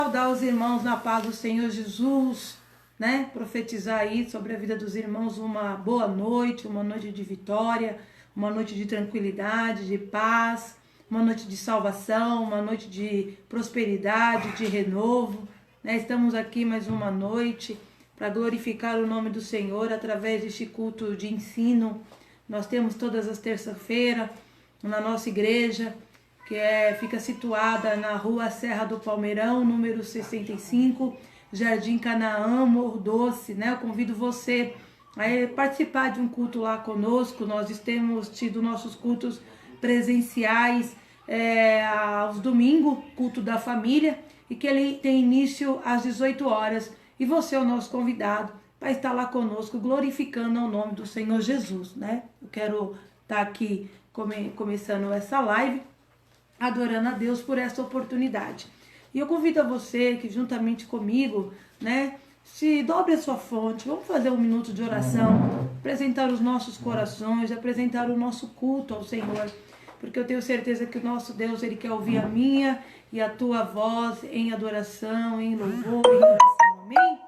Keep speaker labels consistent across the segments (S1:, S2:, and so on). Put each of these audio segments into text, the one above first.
S1: Saudar os irmãos na paz do Senhor Jesus, né? Profetizar aí sobre a vida dos irmãos uma boa noite, uma noite de vitória, uma noite de tranquilidade, de paz, uma noite de salvação, uma noite de prosperidade, de renovo, né? Estamos aqui mais uma noite para glorificar o nome do Senhor através deste culto de ensino. Nós temos todas as terças-feiras na nossa igreja, que fica situada na rua Serra do Palmeirão, número 65, Jardim Canaã, Morro Doce, né? Eu convido você a participar de um culto lá conosco. Nós temos tido nossos cultos presenciais aos domingos, culto da família, e que ele tem início às 18 horas. E você é o nosso convidado para estar lá conosco, glorificando o nome do Senhor Jesus, né? Eu quero estar aqui começando essa live, adorando a Deus por essa oportunidade. E eu convido a você que juntamente comigo, né, se dobre a sua fonte, vamos fazer um minuto de oração, apresentar os nossos corações, apresentar o nosso culto ao Senhor, porque eu tenho certeza que o nosso Deus, Ele quer ouvir a minha e a tua voz em adoração, em louvor, em oração. Amém?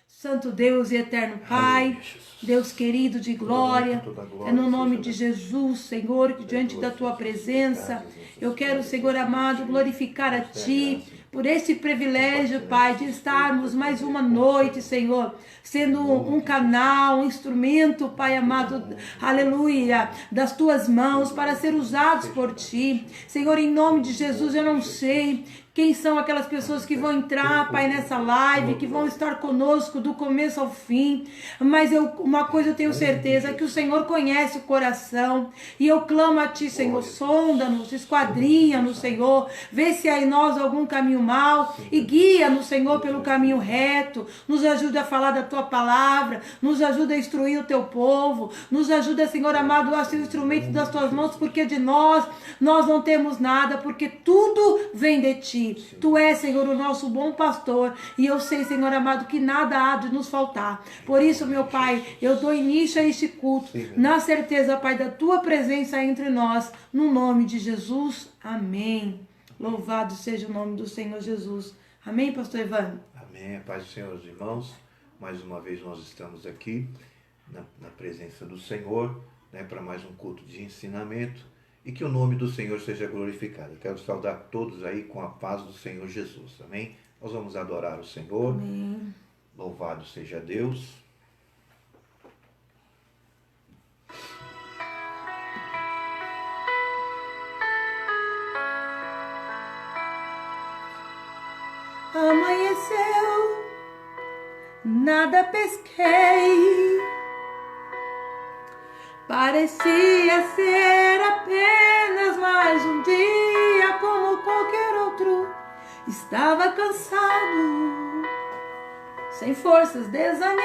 S1: Santo Deus e eterno Pai, Deus querido de glória, é no nome de Jesus, Senhor, que diante da Tua presença, eu quero, Senhor amado, glorificar a Ti, por esse privilégio, Pai, de estarmos mais uma noite, Senhor, sendo um canal, um instrumento, Pai amado, aleluia, das Tuas mãos, para ser usados por Ti. Senhor, em nome de Jesus, eu não sei quem são aquelas pessoas que vão entrar, Pai, nessa live, que vão estar conosco do começo ao fim, mas uma coisa eu tenho certeza, que o Senhor conhece o coração, e eu clamo a Ti, Senhor, sonda-nos, esquadrinha-nos, Senhor, vê se há em nós algum caminho mau, e guia-nos, Senhor, pelo caminho reto, nos ajuda a falar da Tua palavra, nos ajuda a instruir o Teu povo, nos ajuda, Senhor amado, a ser o instrumento das Tuas mãos, porque de nós não temos nada, porque tudo vem de Ti. Tu és, Senhor, o nosso bom pastor, e eu sei, Senhor amado, que nada há de nos faltar. Por isso, meu Pai, eu dou início a este culto, na certeza, Pai, da Tua presença entre nós, no nome de Jesus. Amém. Louvado seja o nome do Senhor Jesus. Amém, pastor Evandro?
S2: Amém. A paz do Senhor, os irmãos. Mais uma vez nós estamos aqui na presença do Senhor, né, para mais um culto de ensinamento. E que o nome do Senhor seja glorificado. Eu quero saudar todos aí com a paz do Senhor Jesus. Amém? Nós vamos adorar o Senhor.
S1: Amém.
S2: Louvado seja Deus.
S1: Amanheceu, nada pesquei. Parecia ser apenas mais um dia como qualquer outro. Estava cansado, sem forças, desanimado,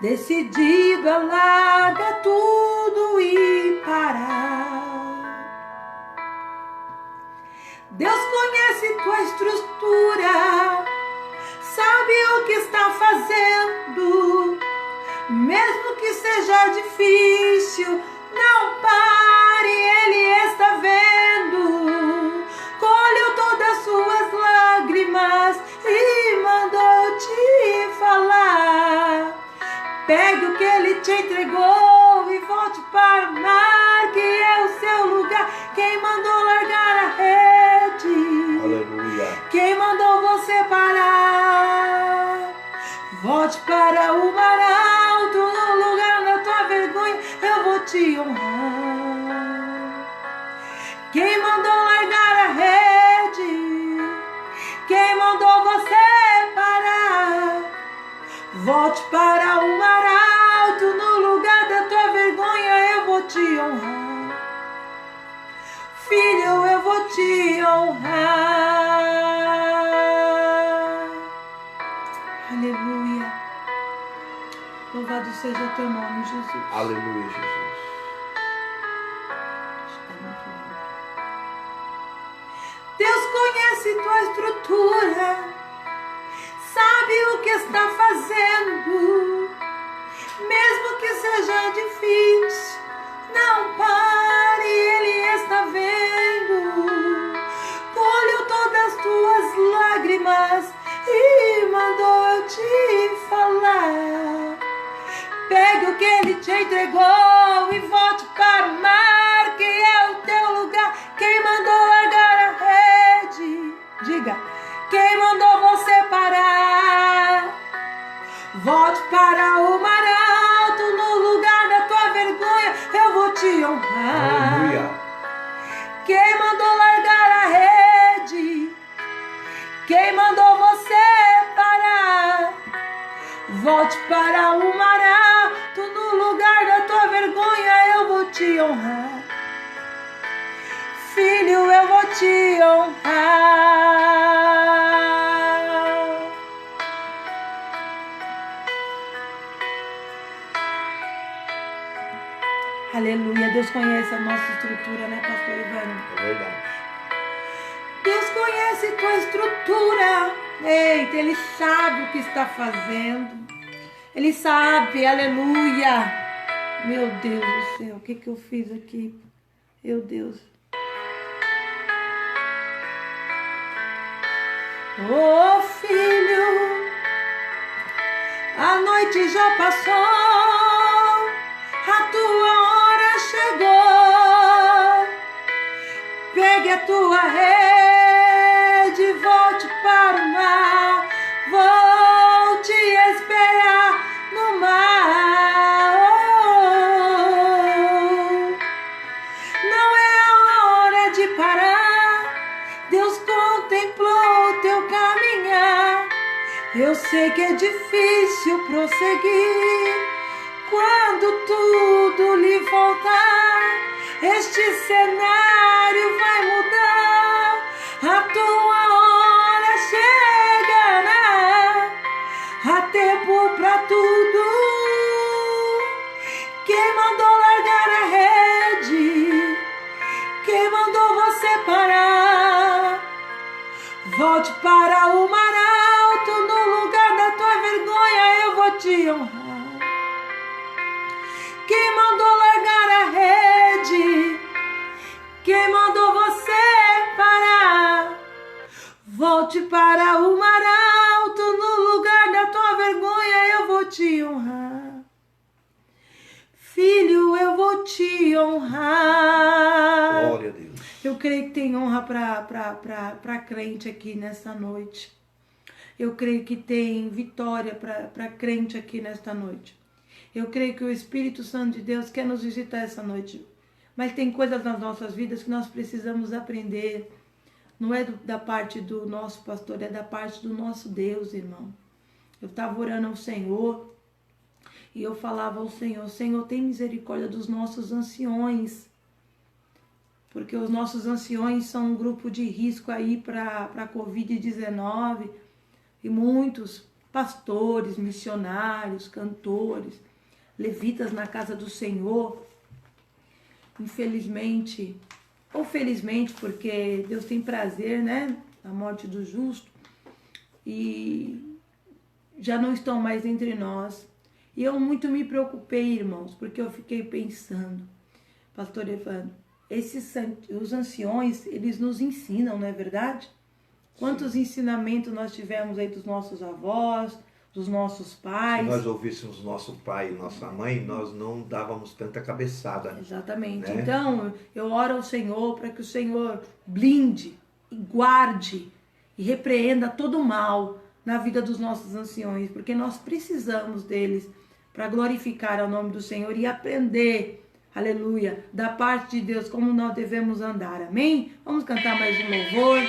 S1: decidido a largar tudo e parar. Deus conhece tua estrutura, sabe o que está fazendo. Mesmo que seja difícil, não pare, Ele está vendo. Colheu todas as suas lágrimas e mandou te falar. Pegue o que Ele te entregou e volte para o mar, que é o seu lugar. Quem mandou largar a rede?
S2: Aleluia.
S1: Quem mandou você parar? Volte para o mar alto, no lugar da tua vergonha, eu vou te honrar. Quem mandou largar a rede? Quem mandou você parar? Volte para o mar alto, no lugar da tua vergonha, eu vou te honrar. Filho, eu vou te honrar. Aleluia. Louvado seja o teu nome, Jesus.
S2: Aleluia, Jesus.
S1: Deus conhece tua estrutura, sabe o que está fazendo. Mesmo que seja difícil, não pare, Ele está vendo. Volte para o mar alto, no lugar da tua vergonha eu vou te honrar. Filho, eu vou te honrar. Aleluia. Deus conhece a nossa estrutura, né, pastor Ivânio?
S2: É verdade.
S1: Deus conhece tua estrutura. Eita, Ele sabe o que está fazendo. Ele sabe, aleluia. Meu Deus do céu, o que eu fiz aqui? Meu Deus. Oh, filho, a noite já passou, a tua hora chegou. Pegue a tua rede, volte para o mar, vou te esperar no mar. Não é a hora de parar, Deus contemplou teu caminhar. Eu sei que é difícil prosseguir quando tudo lhe faltar. Este cenário vai mudar, a tua hora chegará. Há tempo pra tudo. Quem mandou largar a rede? Quem mandou você parar? Volte para o mar alto, no lugar da tua vergonha eu vou te honrar. Quem mandou largar a rede? Quem mandou você parar? Volte para o mar alto, no lugar da tua vergonha eu vou te honrar. Filho, eu vou te honrar.
S2: Glória a Deus.
S1: Eu creio que tem honra para crente aqui nesta noite. Eu creio que tem vitória para crente aqui nesta noite. Eu creio que o Espírito Santo de Deus quer nos visitar essa noite. Mas tem coisas nas nossas vidas que nós precisamos aprender. Não é da parte do nosso pastor, é da parte do nosso Deus, irmão. Eu estava orando ao Senhor e eu falava ao Senhor: Senhor, tem misericórdia dos nossos anciões. Porque os nossos anciões são um grupo de risco aí para a Covid-19. E muitos pastores, missionários, cantores, levitas na casa do Senhor, infelizmente, ou felizmente, porque Deus tem prazer, né, na morte do justo, e já não estão mais entre nós. E eu muito me preocupei, irmãos, porque eu fiquei pensando, pastor Evandro, os anciões, eles nos ensinam, não é verdade? Quantos ensinamentos nós tivemos aí dos nossos avós, dos nossos pais.
S2: Se nós ouvíssemos nosso pai e nossa mãe, nós não dávamos tanta cabeçada.
S1: Exatamente.
S2: Né?
S1: Então, eu oro ao Senhor para que o Senhor blinde e guarde e repreenda todo o mal na vida dos nossos anciões, porque nós precisamos deles para glorificar o nome do Senhor e aprender, aleluia, da parte de Deus, como nós devemos andar. Amém? Vamos cantar mais um louvor.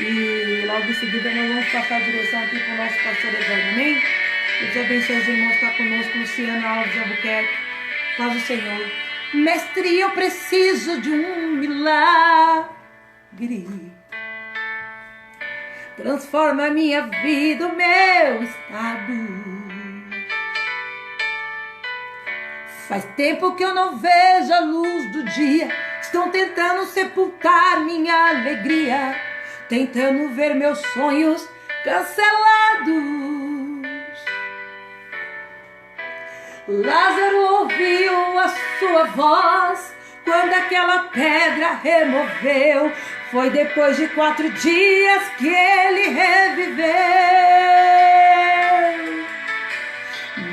S1: E logo em seguida nós vamos passar a direção aqui para o nosso pastor Evandro, amém? Deus abençoe os irmãos que estão conosco, Luciana Alves Albuquerque. Paz do Senhor. Mestre, eu preciso de um milagre. Transforma a minha vida, o meu estado. Faz tempo que eu não vejo a luz do dia. Estão tentando sepultar minha alegria, tentando ver meus sonhos cancelados. Lázaro ouviu a sua voz quando aquela pedra removeu. Foi depois de 4 dias que ele reviveu.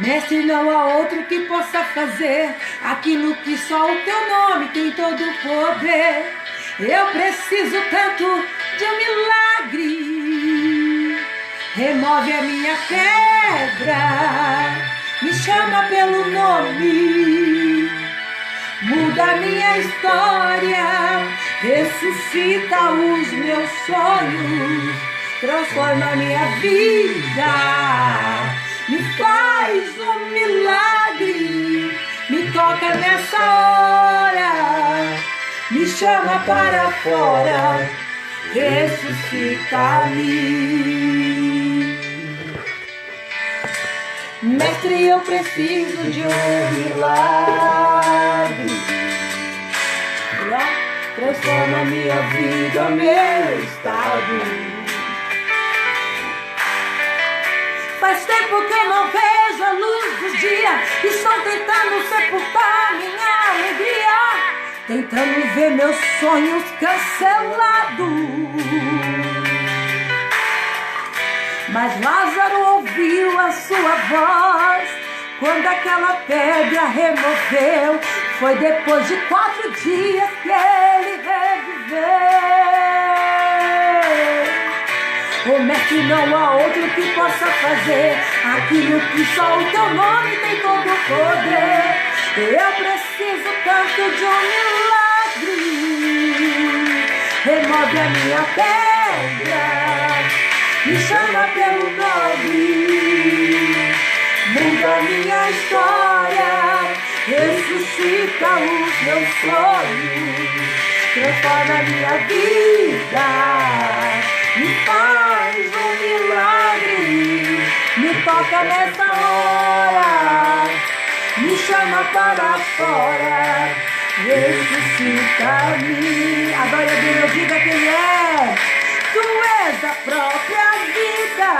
S1: Mestre, não há outro que possa fazer aquilo que só o teu nome tem todo o poder. Eu preciso tanto de um milagre. Remove a minha pedra, me chama pelo nome, muda a minha história, ressuscita os meus sonhos. transforma minha vida, me faz um milagre, me toca nessa hora, me chama para fora, ressuscita-me. Mestre, eu preciso de um milagre, transforma minha vida, meu estado. Faz tempo que eu não vejo a luz do dia, estão tentando sepultar minha alegria, tentando ver meus sonhos cancelados. Mas Lázaro ouviu a sua voz quando aquela pedra removeu. Foi depois de 4 dias que ele reviveu. O mestre, não há outro que possa fazer aquilo que só o teu nome tem todo o poder. Eu preciso tanto de um milagre. Remove a minha pedra, me chama pelo nome, muda minha história, ressuscita os meus sonhos, transforma minha vida, me faz um milagre, me toca nessa hora, me chama para fora, ressuscita-me. Adore a Deus, diga quem é. Tu és a própria vida,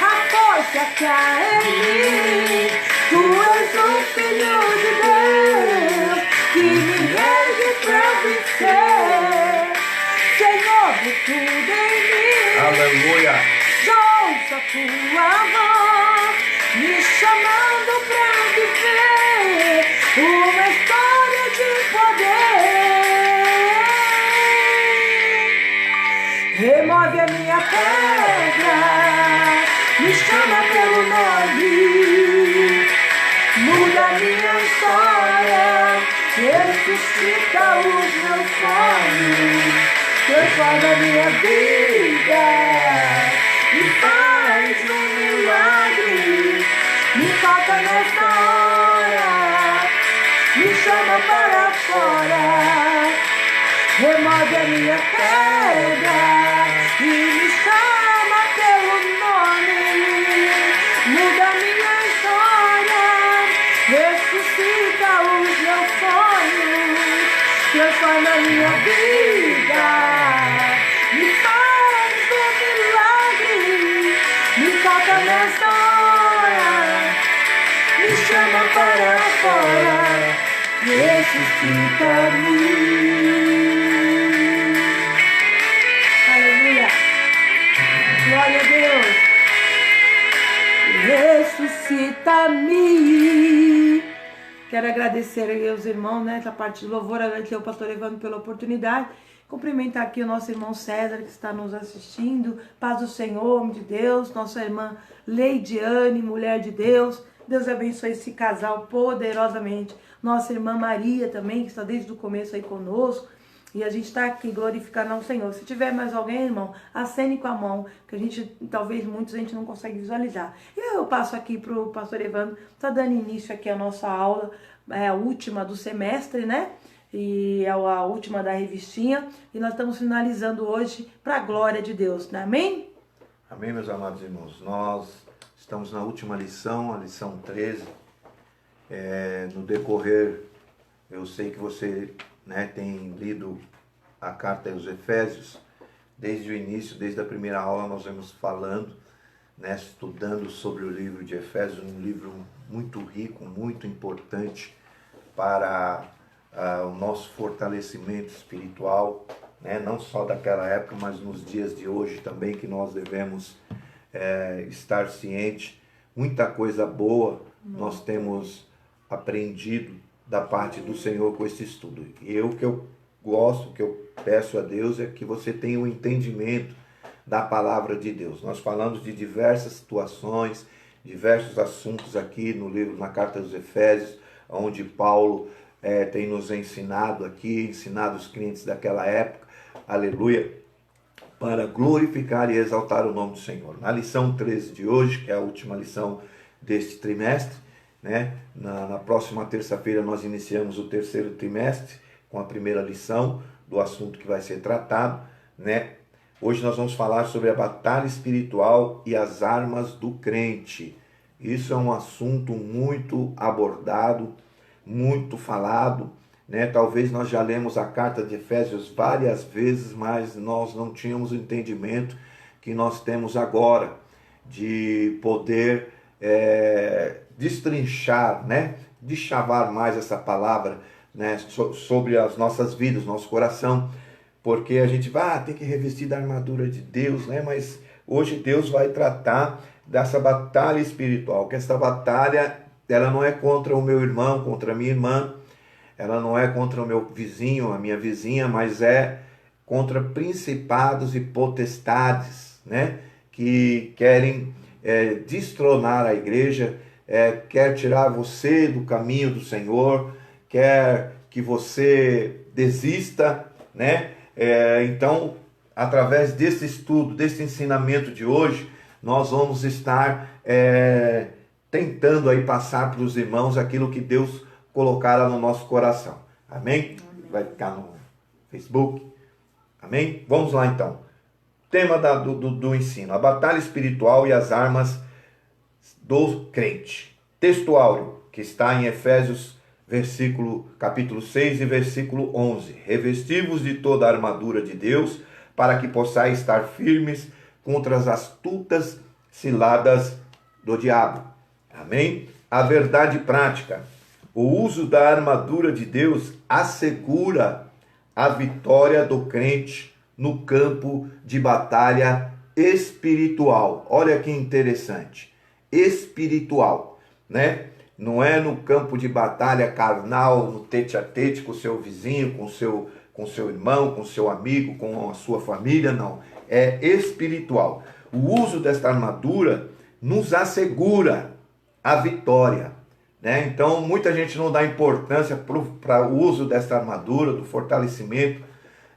S1: a força que há em mim. Tu és o Filho de Deus, que me ergue pra vencer. Senhor, de tudo em mim.
S2: Aleluia.
S1: Ouça tua voz, me chamando pra viver uma história de poder. Remove a minha pedra, me chama pelo nome, muda a minha história, ressuscita os meus sonhos, transforma a minha vida, me faz um milagre, me toca nessa hora, me chama para fora, remove a minha pedra e me chama pelo nome, muda a minha história, ressuscita os meus sonhos, transforma a minha vida, me faz um milagre, me toca nessa hora, me chama para fora, ressuscita-me. Glória a Deus. Ressuscita-me. Quero agradecer aos irmãos, né, essa parte de louvor, agradecer ao pastor Evandro pela oportunidade. Cumprimentar aqui o nosso irmão César, que está nos assistindo. Paz do Senhor, homem de Deus. Nossa irmã Leidiane, mulher de Deus. Deus abençoe esse casal poderosamente. Nossa irmã Maria também, que está desde o começo aí conosco. E a gente está aqui glorificando ao Senhor. Se tiver mais alguém, irmão, acene com a mão, que a gente, talvez muitos a gente não consegue visualizar. E eu passo aqui para o pastor Evandro, está dando início aqui a nossa aula, é a última do semestre, né? E é a última da revistinha. E nós estamos finalizando hoje para a glória de Deus, né? Amém?
S2: Amém, meus amados irmãos. Nós estamos na última lição, a lição 13. No decorrer, eu sei que você... tem lido a carta aos Efésios, desde o início, desde a primeira aula nós vamos falando, estudando sobre o livro de Efésios, um livro muito rico, muito importante para o nosso fortalecimento espiritual, não só daquela época, mas nos dias de hoje também, que nós devemos estar cientes. Muita coisa boa nós temos aprendido da parte do Senhor com esse estudo. E o que eu gosto, o que eu peço a Deus é que você tenha um entendimento da palavra de Deus. Nós falamos de diversas situações, diversos assuntos aqui no livro, na carta aos Efésios, onde Paulo tem nos ensinado aqui, ensinado os crentes daquela época, aleluia, para glorificar e exaltar o nome do Senhor. Na lição 13 de hoje, que é a última lição deste trimestre, né? Na próxima terça-feira nós iniciamos o terceiro trimestre com a primeira lição do assunto que vai ser tratado, né? Hoje nós vamos falar sobre a batalha espiritual e as armas do crente. Isso é um assunto muito abordado, muito falado, né? Talvez nós já lemos a carta de Efésios várias vezes, mas nós não tínhamos o entendimento que nós temos agora de poder destrinchar, né? Deschavar mais essa palavra, né? Sobre as nossas vidas, nosso coração, porque a gente vai tem que revestir da armadura de Deus, né? Mas hoje Deus vai tratar dessa batalha espiritual, que essa batalha ela não é contra o meu irmão, contra a minha irmã, ela não é contra o meu vizinho, a minha vizinha, mas é contra principados e potestades, né? Que querem destronar a igreja, quer tirar você do caminho do Senhor, quer que você desista, né? Então, através desse estudo, desse ensinamento de hoje, nós vamos estar tentando aí passar para os irmãos aquilo que Deus colocara no nosso coração. Amém? Vai ficar no Facebook. Amém? Vamos lá então. Tema do ensino: a batalha espiritual e as armas do crente. Texto áureo, que está em Efésios, capítulo 6 e versículo 11. Revesti-vos de toda a armadura de Deus, para que possais estar firmes contra as astutas ciladas do diabo. Amém? A verdade prática. O uso da armadura de Deus assegura a vitória do crente no campo de batalha espiritual. Olha que interessante. Espiritual, né? Não é no campo de batalha carnal, no tete a tete com o seu vizinho, com o seu irmão, com o seu amigo, com a sua família, não. É espiritual. O uso desta armadura nos assegura a vitória, né? Então, muita gente não dá importância para o uso desta armadura, do fortalecimento,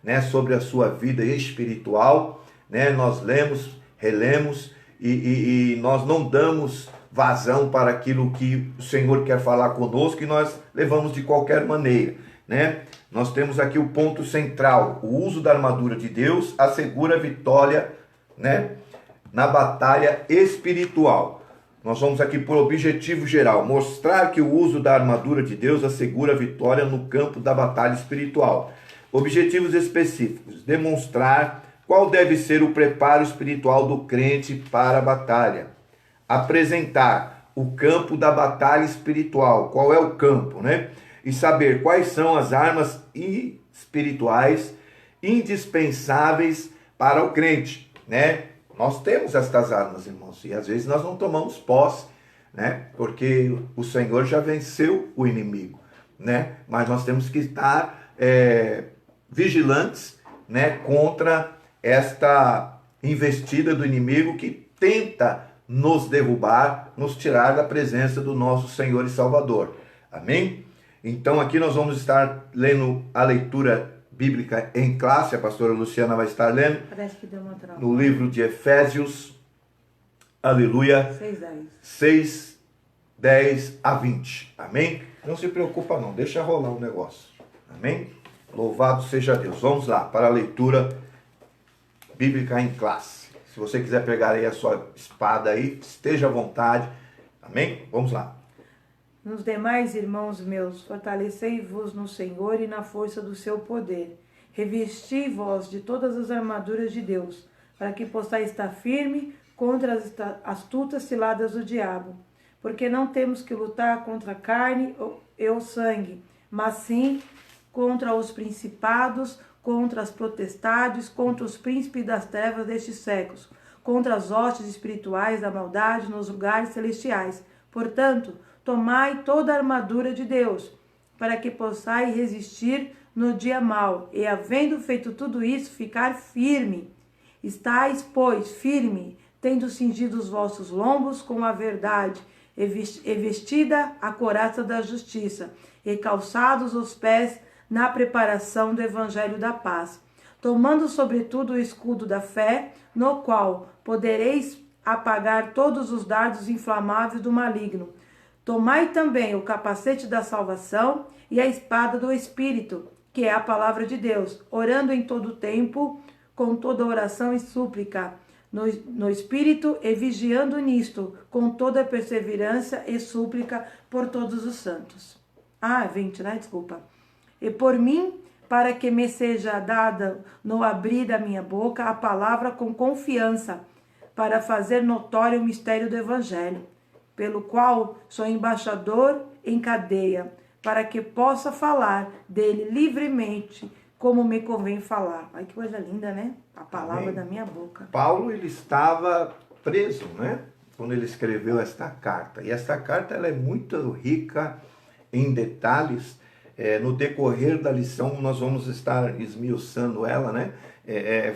S2: né, sobre a sua vida espiritual, né? Nós lemos, relemos e nós não damos vazão para aquilo que o Senhor quer falar conosco e nós levamos de qualquer maneira, né? Nós temos aqui o ponto central: o uso da armadura de Deus assegura a vitória, né, na batalha espiritual. Nós vamos aqui por objetivo geral mostrar que o uso da armadura de Deus assegura a vitória no campo da batalha espiritual. Objetivos específicos: demonstrar qual deve ser o preparo espiritual do crente para a batalha. Apresentar o campo da batalha espiritual, qual é o campo, né? E saber quais são as armas espirituais indispensáveis para o crente, né? Nós temos estas armas, irmãos, e às vezes nós não tomamos posse, né? Porque o Senhor já venceu o inimigo, né? Mas nós temos que estar vigilantes, né, contra esta investida do inimigo que tenta nos derrubar, nos tirar da presença do nosso Senhor e Salvador. Amém? Então aqui nós vamos estar lendo a leitura bíblica em classe. A pastora Luciana vai estar lendo.
S1: Parece que deu uma trava.
S2: No livro de Efésios, aleluia, 6, 10 a 20. Amém? Não se preocupa não, deixa rolar o negócio. Amém? Louvado seja Deus. Vamos lá para a leitura bíblica em classe. Se você quiser pegar aí a sua espada aí, esteja à vontade. Amém? Vamos lá.
S1: Nos demais, irmãos meus, fortalecei-vos no Senhor e na força do seu poder. Revesti-vos de todas as armaduras de Deus, para que possais estar firme contra as astutas ciladas do diabo. Porque não temos que lutar contra a carne e o sangue, mas sim contra os principados, contra as potestades, contra os príncipes das trevas destes séculos, contra as hostes espirituais da maldade nos lugares celestiais. Portanto, tomai toda a armadura de Deus, para que possais resistir no dia mau, e havendo feito tudo isso, ficar firme. Estais, pois, firme, tendo cingido os vossos lombos com a verdade, e vestida a couraça da justiça, e calçados os pés na preparação do evangelho da paz. tomando sobretudo o escudo da fé, no qual podereis apagar todos os dardos inflamáveis do maligno. Tomai também o capacete da salvação e a espada do Espírito, que é a palavra de Deus, orando em todo tempo, com toda oração e súplica, no Espírito, e vigiando nisto, com toda perseverança e súplica por todos os santos. 20, né? Desculpa. E por mim, para que me seja dada no abrir da minha boca a palavra com confiança, para fazer notório o mistério do Evangelho, pelo qual sou embaixador em cadeia, para que possa falar dele livremente, como me convém falar. Ai, que coisa linda, né? A palavra da minha boca.
S2: Paulo, ele estava preso, né? Quando ele escreveu esta carta. E esta carta, ela é muito rica em detalhes. No decorrer da lição, nós vamos estar esmiuçando ela, né?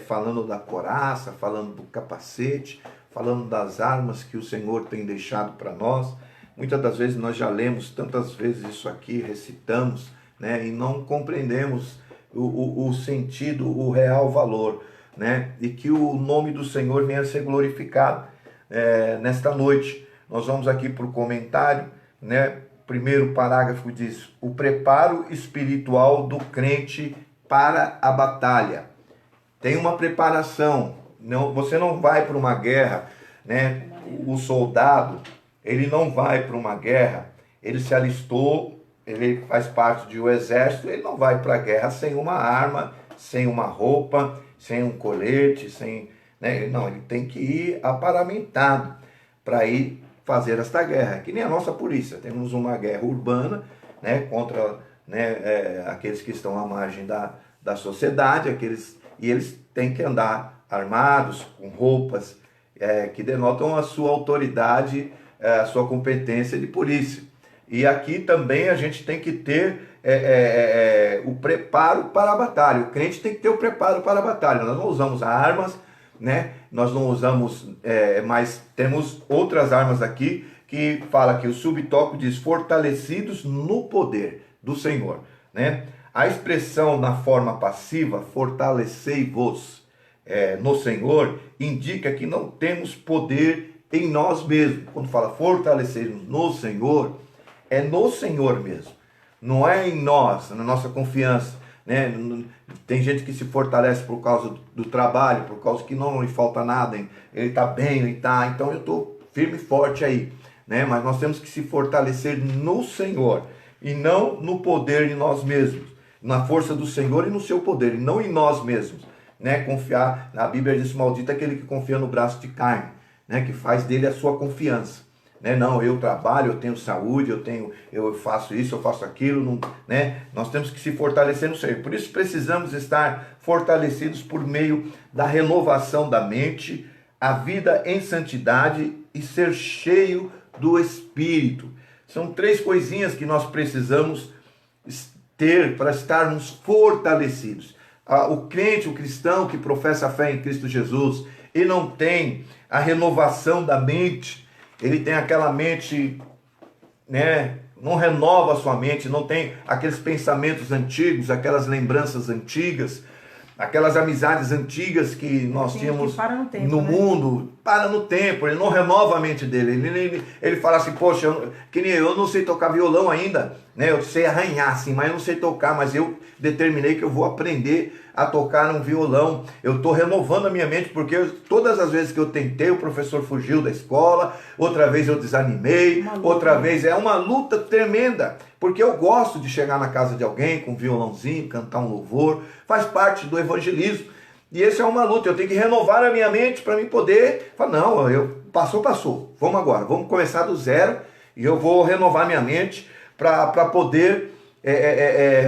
S2: Falando da coraça, falando do capacete, falando das armas que o Senhor tem deixado para nós. Muitas das vezes nós já lemos tantas vezes isso aqui, recitamos, né? E não compreendemos o sentido, o real valor, né? E que o nome do Senhor venha a ser glorificado nesta noite. Nós vamos aqui para o comentário, né? Primeiro parágrafo diz: o preparo espiritual do crente para a batalha. Tem uma preparação. Não, você não vai para uma guerra, né? O soldado, ele não vai para uma guerra, ele se alistou, ele faz parte de um exército, ele não vai para a guerra sem uma arma, sem uma roupa, sem um colete, sem, né? Não, ele tem que ir aparamentado para ir fazer esta guerra, que nem a nossa polícia. Temos uma guerra urbana, né, contra, né, aqueles que estão à margem da sociedade, e eles têm que andar armados, com roupas que denotam a sua autoridade, a sua competência de polícia. E aqui também a gente tem que ter o preparo para a batalha. O crente tem que ter o preparo para a batalha. Nós não usamos armas, né? Nós não usamos, mas temos outras armas aqui que fala que o subtópico diz fortalecidos no poder do Senhor, né? A expressão na forma passiva, fortalecei-vos no Senhor, indica que não temos poder em nós mesmos. Quando fala fortalecer-nos no Senhor, é no Senhor mesmo, não é em nós, na nossa confiança, né? Tem gente que se fortalece por causa do trabalho, por causa que não lhe falta nada, ele está bem, então eu estou firme e forte aí, né? Mas nós temos que se fortalecer no Senhor e não no poder de nós mesmos, na força do Senhor e no seu poder, e não em nós mesmos, né? Confiar, a Bíblia diz: maldito é aquele que confia no braço de carne, né? Que faz dele a sua confiança. Não, eu trabalho, eu tenho saúde, eu faço isso, eu faço aquilo, não, né? Nós temos que se fortalecer no Senhor. Por isso precisamos estar fortalecidos por meio da renovação da mente, a vida em santidade e ser cheio do Espírito. São 3 coisinhas que nós precisamos ter para estarmos fortalecidos. O crente, o cristão que professa a fé em Cristo Jesus e não tem a renovação da mente, ele tem aquela mente, né? Não renova a sua mente, não tem aqueles pensamentos antigos, aquelas lembranças antigas, aquelas amizades antigas que nós tínhamos no mundo, para no tempo, ele não renova a mente dele, ele fala assim: poxa, que nem eu não sei tocar violão ainda, né? Eu sei arranhar assim, mas eu não sei tocar, mas eu determinei que eu vou aprender a tocar um violão. Eu estou renovando a minha mente, porque todas as vezes que eu tentei, o professor fugiu da escola, outra vez eu desanimei, outra vez é uma luta tremenda, porque eu gosto de chegar na casa de alguém com um violãozinho, cantar um louvor, faz parte do evangelismo, e esse é uma luta. Eu tenho que renovar a minha mente para mim poder falar: não, passou, vamos agora, vamos começar do zero, e eu vou renovar minha mente para poder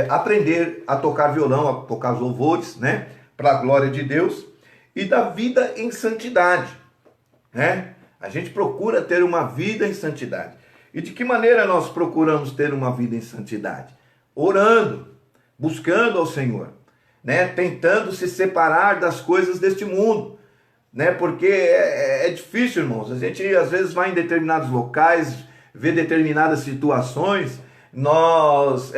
S2: aprender a tocar violão, a tocar os louvores, né, para a glória de Deus, e da vida em santidade, né? A gente procura ter uma vida em santidade. E de que maneira nós procuramos ter uma vida em santidade? Orando, buscando ao Senhor, né, tentando se separar das coisas deste mundo, né? Porque é difícil, irmãos. A gente às vezes vai em determinados locais, vê determinadas situações, nós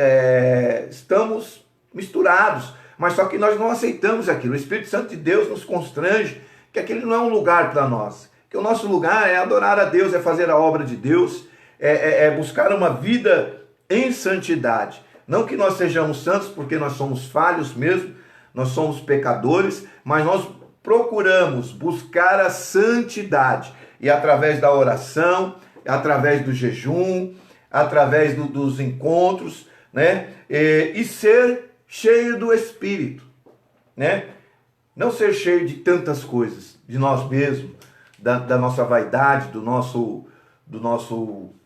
S2: estamos misturados, mas só que nós não aceitamos aquilo. O Espírito Santo de Deus nos constrange que aquele não é um lugar para nós, que o nosso lugar é adorar a Deus, é fazer a obra de Deus, é buscar uma vida em santidade. Não que nós sejamos santos, porque nós somos falhos mesmo, nós somos pecadores, mas nós procuramos buscar a santidade, e através da oração, através do jejum, através dos encontros, né? E ser cheio do Espírito, né? Não ser cheio de tantas coisas, de nós mesmos, da nossa vaidade, do nosso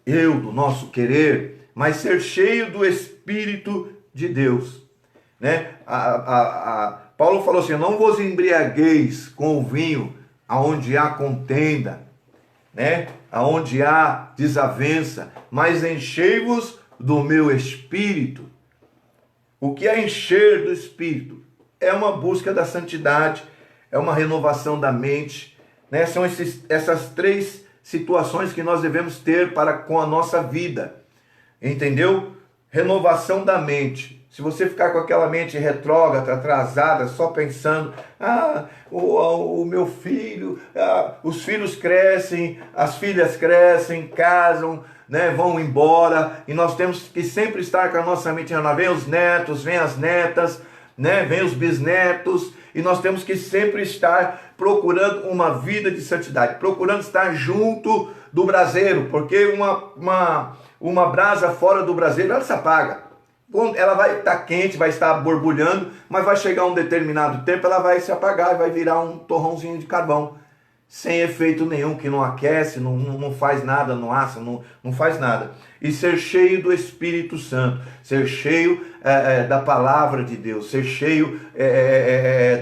S2: eu, do nosso querer, mas ser cheio do Espírito de Deus, né? Paulo falou assim: não vos embriagueis com o vinho, aonde há contenda, né? Aonde há desavença, mas enchei-vos do meu Espírito. O que é encher do Espírito? É uma busca da santidade, é uma renovação da mente, né? São essas três situações que nós devemos ter com a nossa vida, entendeu? Renovação da mente. Se você ficar com aquela mente retrógrada, atrasada, só pensando, o meu filho, os filhos crescem, as filhas crescem, casam, né, vão embora, e nós temos que sempre estar com a nossa mente renovada. Vem os netos, vem as netas, né, vem os bisnetos, e nós temos que sempre estar procurando uma vida de santidade, procurando estar junto do braseiro, porque uma brasa fora do braseiro, ela se apaga. Ela vai estar quente, vai estar borbulhando, mas vai chegar um determinado tempo, ela vai se apagar e vai virar um torrãozinho de carvão, sem efeito nenhum, que não aquece, não faz nada, não assa, não faz nada. E ser cheio do Espírito Santo, ser cheio da palavra de Deus, ser cheio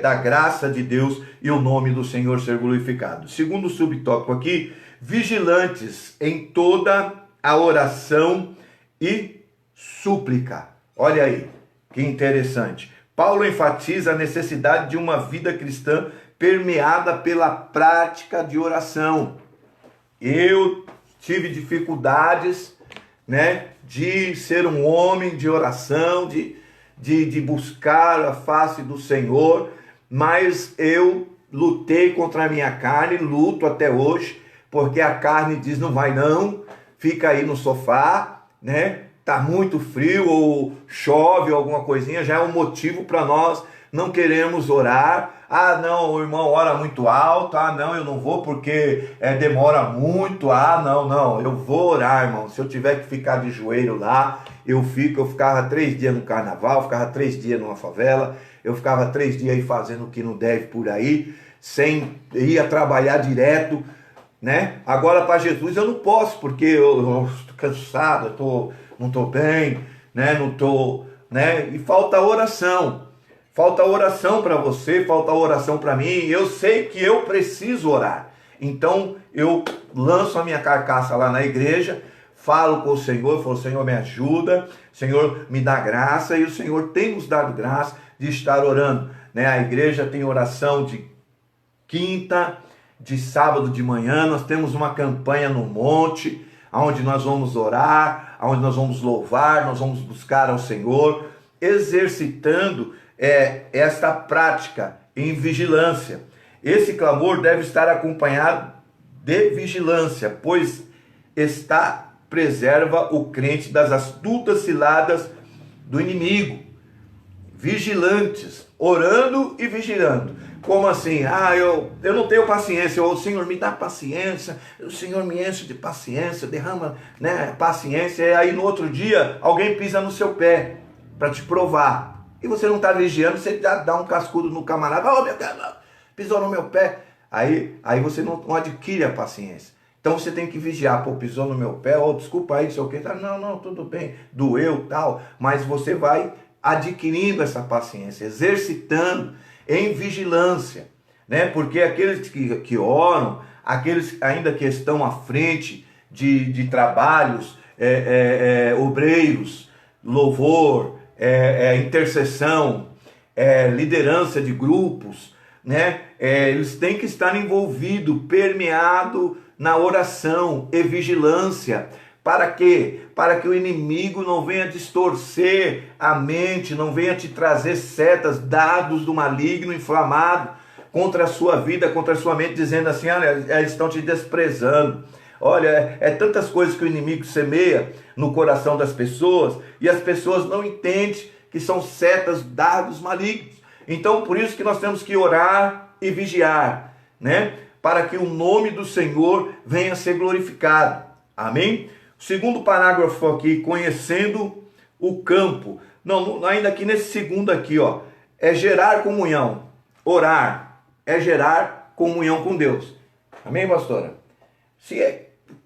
S2: da graça de Deus e o nome do Senhor ser glorificado. Segundo subtópico aqui, vigilantes em toda a oração e súplica. Olha aí, que interessante. Paulo enfatiza a necessidade de uma vida cristã permeada pela prática de oração. Eu tive dificuldades, né, de ser um homem de oração, de buscar a face do Senhor, mas eu lutei contra a minha carne, luto até hoje, porque a carne diz: não vai não, fica aí no sofá, né? Tá muito frio ou chove ou alguma coisinha, já é um motivo para nós não queremos orar. Não, o irmão ora muito alto. Não, eu não vou porque demora muito. Não, eu vou orar, irmão. Se eu tiver que ficar de joelho lá, eu fico. Eu ficava 3 dias no carnaval, ficava 3 dias numa favela, eu ficava 3 dias aí fazendo o que não deve por aí, sem ir a trabalhar direto, né? Agora para Jesus eu não posso, porque eu estou cansado, não estou bem, né? Não estou, né? E falta oração. Falta oração para você, falta oração para mim. Eu sei que eu preciso orar. Então eu lanço a minha carcaça lá na igreja, falo com o Senhor, falo: Senhor, me ajuda, Senhor, me dá graça. E o Senhor tem nos dado graça de estar orando, né? A igreja tem oração de quinta, de sábado de manhã. Nós temos uma campanha no monte, onde nós vamos orar, onde nós vamos louvar, nós vamos buscar ao Senhor, exercitando esta prática em vigilância. Esse clamor deve estar acompanhado de vigilância, pois preserva o crente das astutas ciladas do inimigo. Vigilantes, orando e vigilando. Como assim? Eu não tenho paciência. O Senhor me dá paciência, o Senhor me enche de paciência, derrama, né, paciência. E aí no outro dia alguém pisa no seu pé para te provar. E você não está vigiando, você dá um cascudo no camarada. Meu Deus, pisou no meu pé. Aí você não adquire a paciência. Então você tem que vigiar. Pisou no meu pé, desculpa aí, não sei o que. Não, tudo bem, doeu, tal. Mas você vai adquirindo essa paciência, exercitando em vigilância, né? Porque aqueles que oram, aqueles ainda que estão à frente de trabalhos, obreiros, louvor, intercessão, liderança de grupos, né? Eles têm que estar envolvidos, permeado na oração e vigilância, Para quê? Para que o inimigo não venha distorcer a mente, não venha te trazer setas, dados do maligno inflamado contra a sua vida, contra a sua mente, dizendo assim, olha, eles estão te desprezando. Olha, é tantas coisas que o inimigo semeia no coração das pessoas e as pessoas não entendem que são setas, dados malignos. Então, por isso que nós temos que orar e vigiar, né? Para que o nome do Senhor venha a ser glorificado. Amém? O segundo parágrafo aqui, conhecendo o campo. Não, ainda aqui nesse segundo aqui, ó, é gerar comunhão. Orar é gerar comunhão com Deus. Amém, pastora?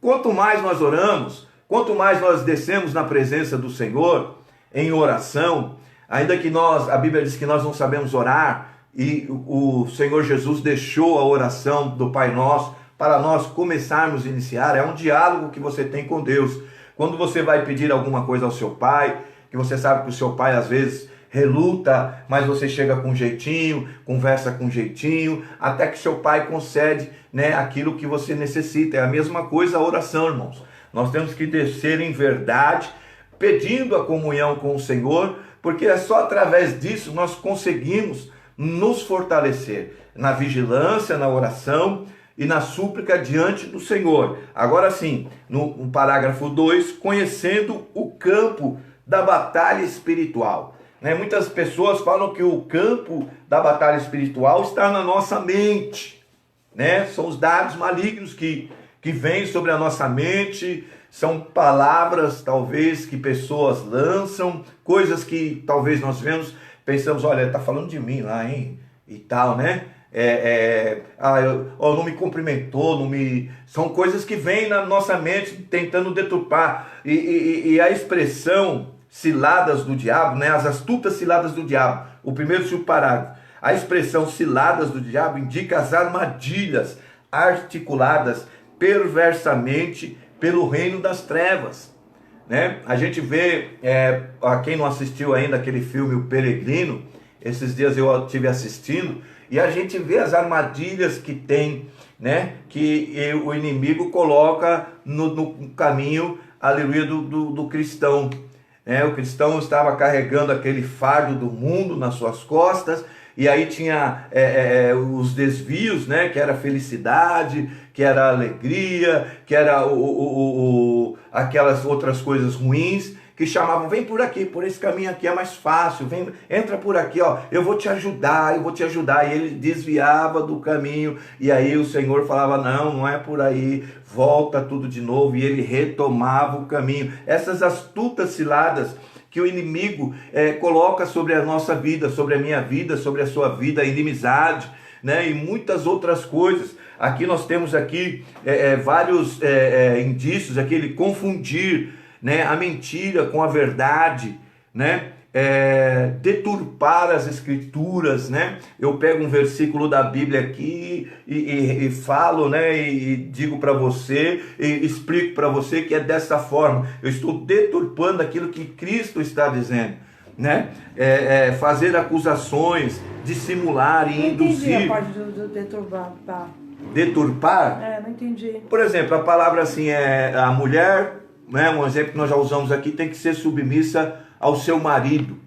S2: Quanto mais nós oramos, quanto mais nós descemos na presença do Senhor em oração, ainda que a Bíblia diz que nós não sabemos orar, e o Senhor Jesus deixou a oração do Pai Nosso para nós começarmos a iniciar. É um diálogo que você tem com Deus. Quando você vai pedir alguma coisa ao seu pai, que você sabe que o seu pai às vezes reluta, mas você chega com jeitinho, conversa com jeitinho, até que seu pai concede, né, aquilo que você necessita. É a mesma coisa a oração, irmãos. Nós temos que descer em verdade, pedindo a comunhão com o Senhor, porque é só através disso nós conseguimos nos fortalecer na vigilância, na oração e na súplica diante do Senhor. Agora sim, no parágrafo 2, conhecendo o campo da batalha espiritual. Né? Muitas pessoas falam que o campo da batalha espiritual está na nossa mente. Né? São os dados malignos que vêm sobre a nossa mente, são palavras talvez que pessoas lançam, coisas que talvez nós vemos, pensamos, olha, está falando de mim lá, hein? E tal, né? Não me cumprimentou, não me... São coisas que vêm na nossa mente tentando deturpar. E a expressão ciladas do diabo, né? As astutas ciladas do diabo, o primeiro subparágrafo. A expressão ciladas do diabo indica as armadilhas articuladas perversamente pelo reino das trevas. Né? A gente vê, a quem não assistiu ainda aquele filme O Peregrino, esses dias eu estive assistindo, e a gente vê as armadilhas que tem, né? Que o inimigo coloca no caminho, aleluia, do cristão. O cristão estava carregando aquele fardo do mundo nas suas costas, e aí tinha os desvios, né? Que era a felicidade, que era a alegria, que era aquelas outras coisas ruins, que chamavam, vem por aqui, por esse caminho aqui é mais fácil, entra por aqui, ó, eu vou te ajudar, e ele desviava do caminho, e aí o Senhor falava, não é por aí, volta tudo de novo, e ele retomava o caminho. Essas astutas ciladas que o inimigo coloca sobre a nossa vida, sobre a minha vida, sobre a sua vida, a inimizade, né, e muitas outras coisas. Aqui nós temos vários indícios, aquele confundir, né, a mentira com a verdade, né, deturpar as escrituras, né? Eu pego um versículo da Bíblia aqui e falo, né, e digo para você, e explico para você que é dessa forma. Eu estou deturpando aquilo que Cristo está dizendo, né? Fazer acusações, dissimular e induzir.
S1: Não entendi a parte do deturpar. Tá.
S2: Deturpar?
S1: Não entendi.
S2: Por exemplo, a palavra assim a mulher, né, um exemplo que nós já usamos aqui, tem que ser submissa ao seu marido,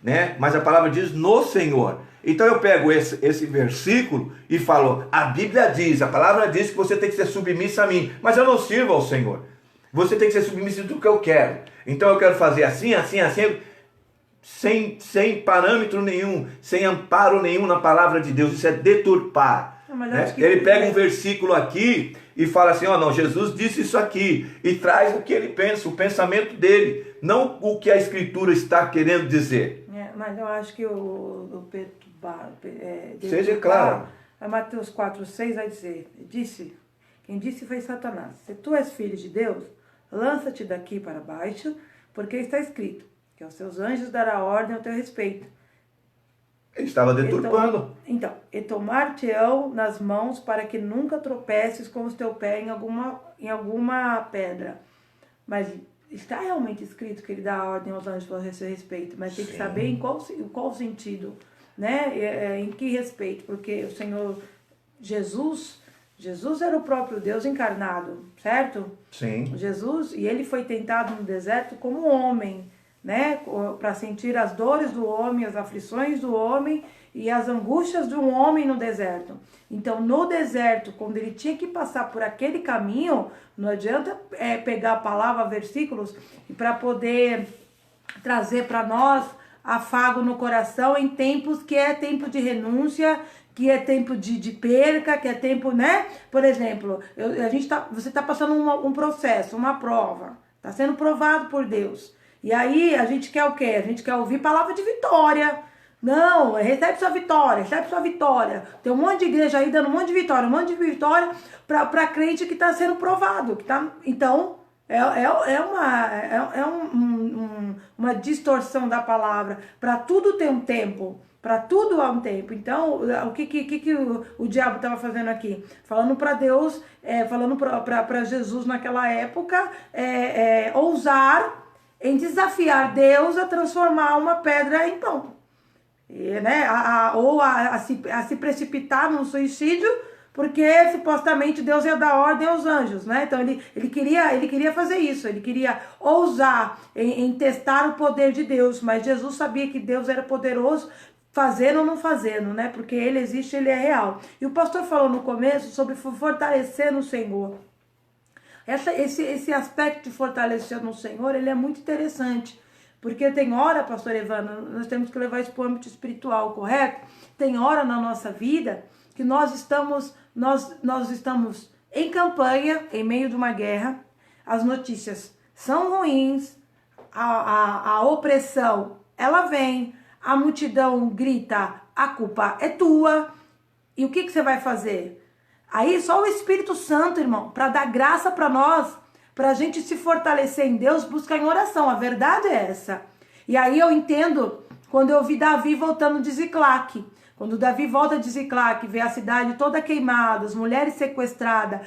S2: né? Mas a palavra diz no Senhor. Então eu pego esse versículo e falo, a Bíblia diz, a palavra diz que você tem que ser submissa a mim, mas eu não sirvo ao Senhor. Você tem que ser submissa do que eu quero. Então eu quero fazer assim, assim, assim, sem parâmetro nenhum, sem amparo nenhum na palavra de Deus. Isso é deturpar. Né? Ele pega um versículo aqui e fala assim, não, Jesus disse isso aqui, e traz o que ele pensa, o pensamento dele, não o que a Escritura está querendo dizer.
S1: Mas eu acho que o perturbar,
S2: seja claro.
S1: A Mateus 4,6 vai dizer, quem disse foi Satanás, se tu és filho de Deus, lança-te daqui para baixo, porque está escrito, que aos seus anjos dará ordem ao teu respeito.
S2: Ele estava deturpando.
S1: Então, e tomar-te-ão nas mãos para que nunca tropeces com o teu pé em alguma pedra. Mas está realmente escrito que ele dá ordem aos anjos para seu respeito, mas tem que saber em qual sentido, né? Em que respeito, porque o Senhor Jesus Jesus era o próprio Deus encarnado, certo?
S2: Sim.
S1: Jesus, e ele foi tentado no deserto como homem, né? Para sentir as dores do homem, as aflições do homem e as angústias de um homem no deserto. Então, no deserto, quando ele tinha que passar por aquele caminho, não adianta pegar a palavra, versículos, para poder trazer para nós afago no coração em tempos que é tempo de renúncia, que é tempo de perca, que é tempo, né? Por exemplo, você está passando um processo, uma prova, está sendo provado por Deus. E aí a gente quer o quê? A gente quer ouvir palavra de vitória. Não, recebe sua vitória, recebe sua vitória. Tem um monte de igreja aí dando um monte de vitória para crente que está sendo provado. Que tá, então, uma distorção da palavra. Para tudo tem um tempo. Para tudo há um tempo. Então, o que o diabo estava fazendo aqui? Falando para Deus, falando para Jesus naquela época, ousar em desafiar Deus a transformar uma pedra em pão. Né? Ou a se precipitar num suicídio, porque supostamente Deus ia dar ordem aos anjos, né? Então ele queria fazer isso, ele queria ousar em testar o poder de Deus, mas Jesus sabia que Deus era poderoso, fazendo ou não fazendo, né? Porque ele existe, ele é real. E o pastor falou no começo sobre fortalecer no Senhor. Esse aspecto de fortalecer no Senhor, ele é muito interessante. Porque tem hora, pastor Evandro, nós temos que levar isso para o âmbito espiritual, correto? Tem hora na nossa vida que nós estamos em campanha, em meio de uma guerra, as notícias são ruins, a opressão, ela vem, a multidão grita, a culpa é tua, e o que você vai fazer? Aí só o Espírito Santo, irmão, para dar graça para nós, para a gente se fortalecer em Deus, buscar em oração. A verdade é essa. E aí eu entendo quando eu vi Davi voltando de Ziclac. Quando Davi volta de Ziclac, vê a cidade toda queimada, as mulheres sequestradas.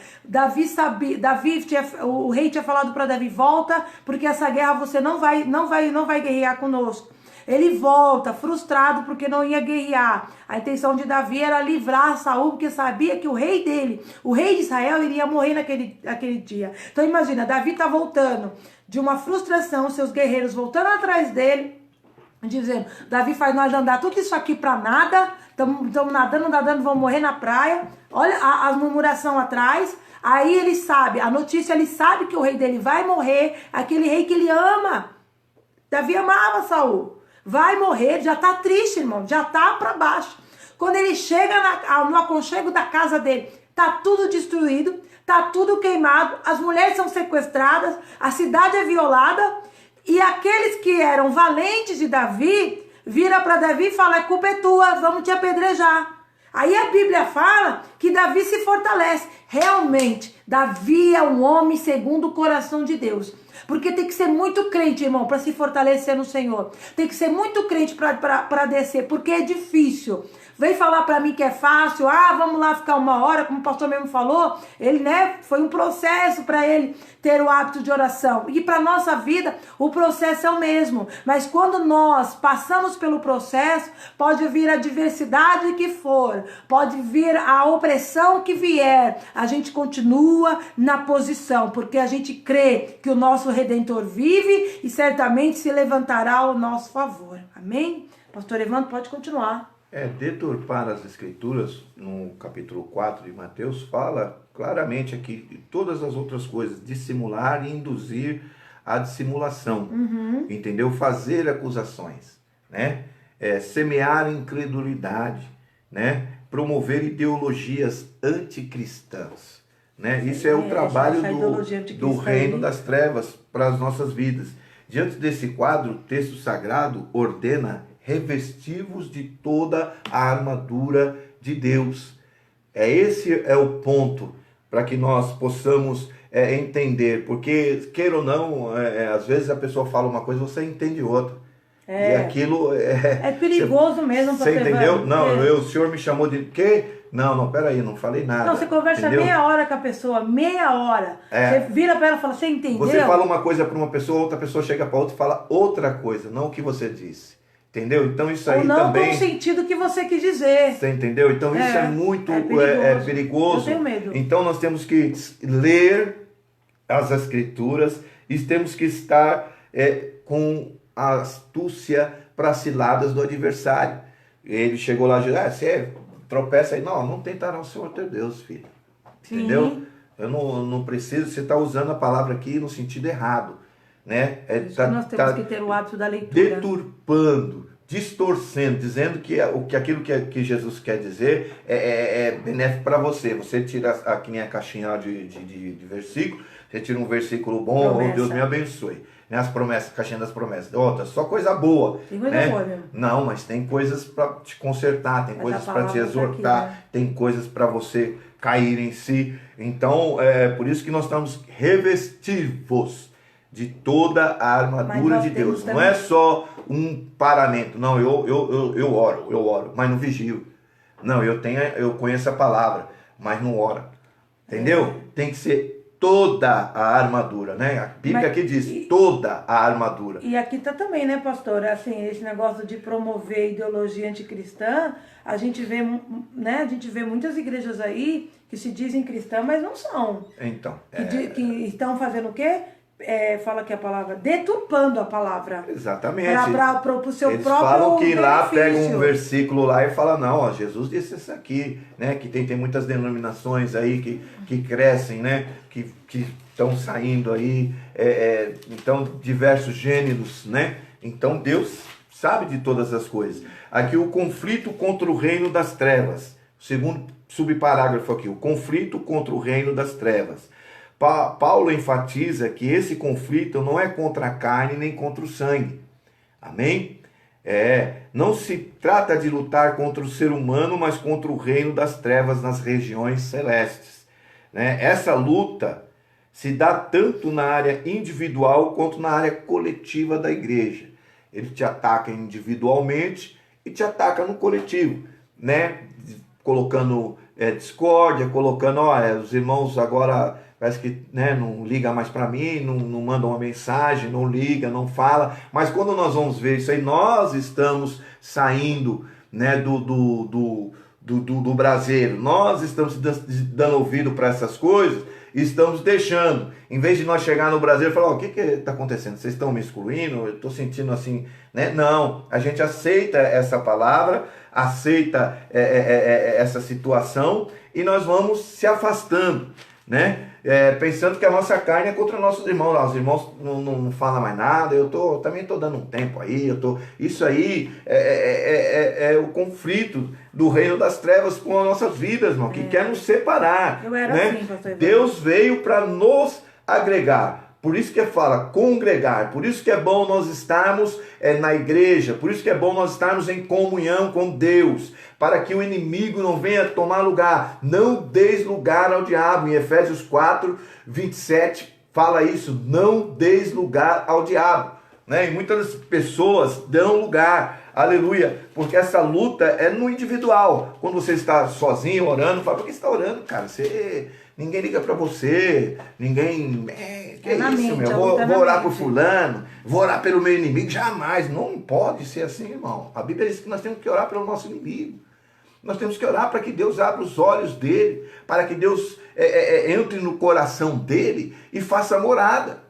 S1: O rei tinha falado para Davi, volta, porque essa guerra você não vai guerrear conosco. Ele volta frustrado porque não ia guerrear. A intenção de Davi era livrar Saul, porque sabia que o rei dele, o rei de Israel, iria morrer naquele dia. Então imagina, Davi está voltando de uma frustração, seus guerreiros voltando atrás dele, dizendo, Davi faz nós andar tudo isso aqui para nada, estamos nadando, vamos morrer na praia. Olha a murmuração atrás. Aí ele sabe, a notícia, ele sabe que o rei dele vai morrer, aquele rei que ele ama. Davi amava Saul. Vai morrer, já tá triste, irmão, já tá para baixo. Quando ele chega no aconchego da casa dele, tá tudo destruído, tá tudo queimado, as mulheres são sequestradas, a cidade é violada, e aqueles que eram valentes de Davi, vira para Davi e fala, a culpa é tua, vamos te apedrejar. Aí a Bíblia fala que Davi se fortalece. Realmente, Davi é um homem segundo o coração de Deus. Porque tem que ser muito crente, irmão, para se fortalecer no Senhor. Tem que ser muito crente para descer, porque é difícil. Vem falar para mim que é fácil, vamos lá ficar uma hora, como o pastor mesmo falou, ele, né, foi um processo para ele ter o hábito de oração. E para nossa vida, o processo é o mesmo. Mas quando nós passamos pelo processo, pode vir a adversidade que for, pode vir a opressão que vier, a gente continua na posição, porque a gente crê que o nosso Redentor vive e certamente se levantará ao nosso favor. Amém? Pastor Evandro, pode continuar.
S2: Deturpar as escrituras, no capítulo 4 de Mateus, fala claramente aqui de todas as outras coisas, dissimular e induzir a dissimulação, entendeu? Fazer acusações, né? Semear incredulidade, né? Promover ideologias anticristãs, né? Isso é o trabalho do reino das trevas para as nossas vidas. Diante desse quadro, o texto sagrado ordena revestivos de toda a armadura de Deus. Esse é o ponto para que nós possamos entender, porque, queira ou não, às vezes a pessoa fala uma coisa e você entende outra. E aquilo
S1: é perigoso mesmo.
S2: Você entendeu? Não, o senhor me chamou de quê? Não, peraí, não falei nada.
S1: Não, você conversa entendeu? Meia hora com a pessoa, meia hora. Você vira para ela e fala, você entendeu?
S2: Você fala uma coisa para uma pessoa, outra pessoa chega para outra e fala outra coisa, não o que você disse. Entendeu? Então isso
S1: Ou
S2: aí
S1: não
S2: também...
S1: com o sentido que você quis dizer.
S2: Você entendeu? Então isso é muito perigoso.
S1: Eu tenho medo.
S2: Então nós temos que ler as Escrituras e temos que estar com a astúcia para as ciladas do adversário. Ele chegou lá e disse, você tropeça aí. Não tentará o Senhor teu Deus, filho.
S1: Sim.
S2: Entendeu? Eu não preciso, você está usando a palavra aqui no sentido errado. Né?
S1: Nós temos que ter o hábito da leitura.
S2: Deturpando, distorcendo, dizendo que aquilo que Jesus quer dizer é benéfico para você. Você tira aqui nem a caixinha de versículo, você tira um versículo bom, oh, Deus me abençoe. Né? As promessas, caixinha das promessas. Outra, só coisa boa.
S1: Tem coisa
S2: né?
S1: boa mesmo.
S2: Não, mas tem coisas para te consertar, tem coisas para te exortar, aqui, né? Tem coisas para você cair em si. Então, por isso que nós estamos revestivos de toda a armadura de Deus. Não é só um paramento. Não, eu oro, mas não vigio. Não, eu conheço a palavra, mas não oro. Entendeu? Tem que ser toda a armadura, né? A Bíblia aqui diz toda a armadura.
S1: E aqui tá também, né, pastor? Assim, esse negócio de promover ideologia anticristã, a gente vê, né? A gente vê muitas igrejas aí que se dizem cristãs, mas não são.
S2: Então.
S1: Que estão fazendo o quê? Fala que a palavra, deturpando a palavra.
S2: Exatamente.
S1: Para o seu
S2: Eles
S1: próprio
S2: falam que
S1: benefício.
S2: Lá pega um versículo lá e fala, não, ó, Jesus disse isso aqui, né? Que tem muitas denominações aí que crescem, né? Que estão saindo aí, então diversos gêneros, né? Então Deus sabe de todas as coisas. Aqui o conflito contra o reino das trevas. Segundo subparágrafo aqui, o conflito contra o reino das trevas. Paulo enfatiza que esse conflito não é contra a carne nem contra o sangue. Amém? Não se trata de lutar contra o ser humano, mas contra o reino das trevas nas regiões celestes. Né? Essa luta se dá tanto na área individual quanto na área coletiva da igreja. Ele te ataca individualmente e te ataca no coletivo, né? Colocando discórdia, colocando, os irmãos agora parece que, né, não liga mais para mim, não manda uma mensagem, não liga, não fala. Mas quando nós vamos ver isso aí, nós estamos saindo, né, do braseiro. Nós estamos dando ouvido para essas coisas e estamos deixando. Em vez de nós chegar no braseiro e falar, o que está acontecendo? Vocês estão me excluindo? Eu estou sentindo assim, né? Não, a gente aceita essa palavra, aceita essa situação e nós vamos se afastando, né? Pensando que a nossa carne é contra nossos irmãos. Os irmãos não falam mais nada, também estou dando um tempo aí, isso aí é o conflito do reino das trevas com as nossas vidas, irmão, que quer nos separar.
S1: Eu era
S2: né?
S1: assim, pastor Ivan.
S2: Deus veio para nos agregar. Por isso que fala congregar, por isso que é bom nós estarmos na igreja, por isso que é bom nós estarmos em comunhão com Deus, para que o inimigo não venha tomar lugar. Não deis lugar ao diabo. Em Efésios 4, 27 fala isso, não deis lugar ao diabo. Né? E muitas pessoas dão lugar, aleluia, porque essa luta é no individual. Quando você está sozinho orando, fala, por que você está orando, cara? Ninguém liga para você, ninguém... que é isso, meu? Vou orar por fulano, vou orar pelo meu inimigo. Jamais, não pode ser assim, irmão. A Bíblia diz que nós temos que orar pelo nosso inimigo. Nós temos que orar para que Deus abra os olhos dele, para que Deus entre no coração dele e faça morada.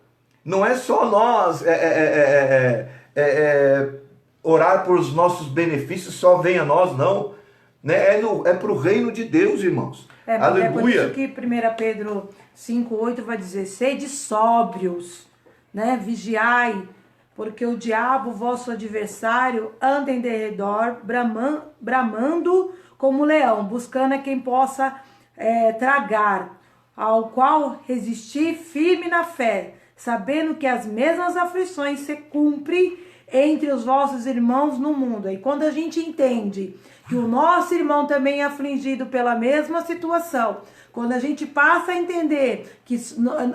S2: Não é só nós orar por os nossos benefícios, só vem a nós, não. Né? É para o reino de Deus, irmãos. Aleluia.
S1: É por isso que 1 Pedro 5,8 vai dizer, sede sóbrios, né? Vigiai, porque o diabo, vosso adversário, anda em derredor, bramando como leão, buscando a quem possa tragar, ao qual resistir firme na fé, sabendo que as mesmas aflições se cumprem entre os vossos irmãos no mundo. E quando a gente entende que o nosso irmão também é afligido pela mesma situação, quando a gente passa a entender que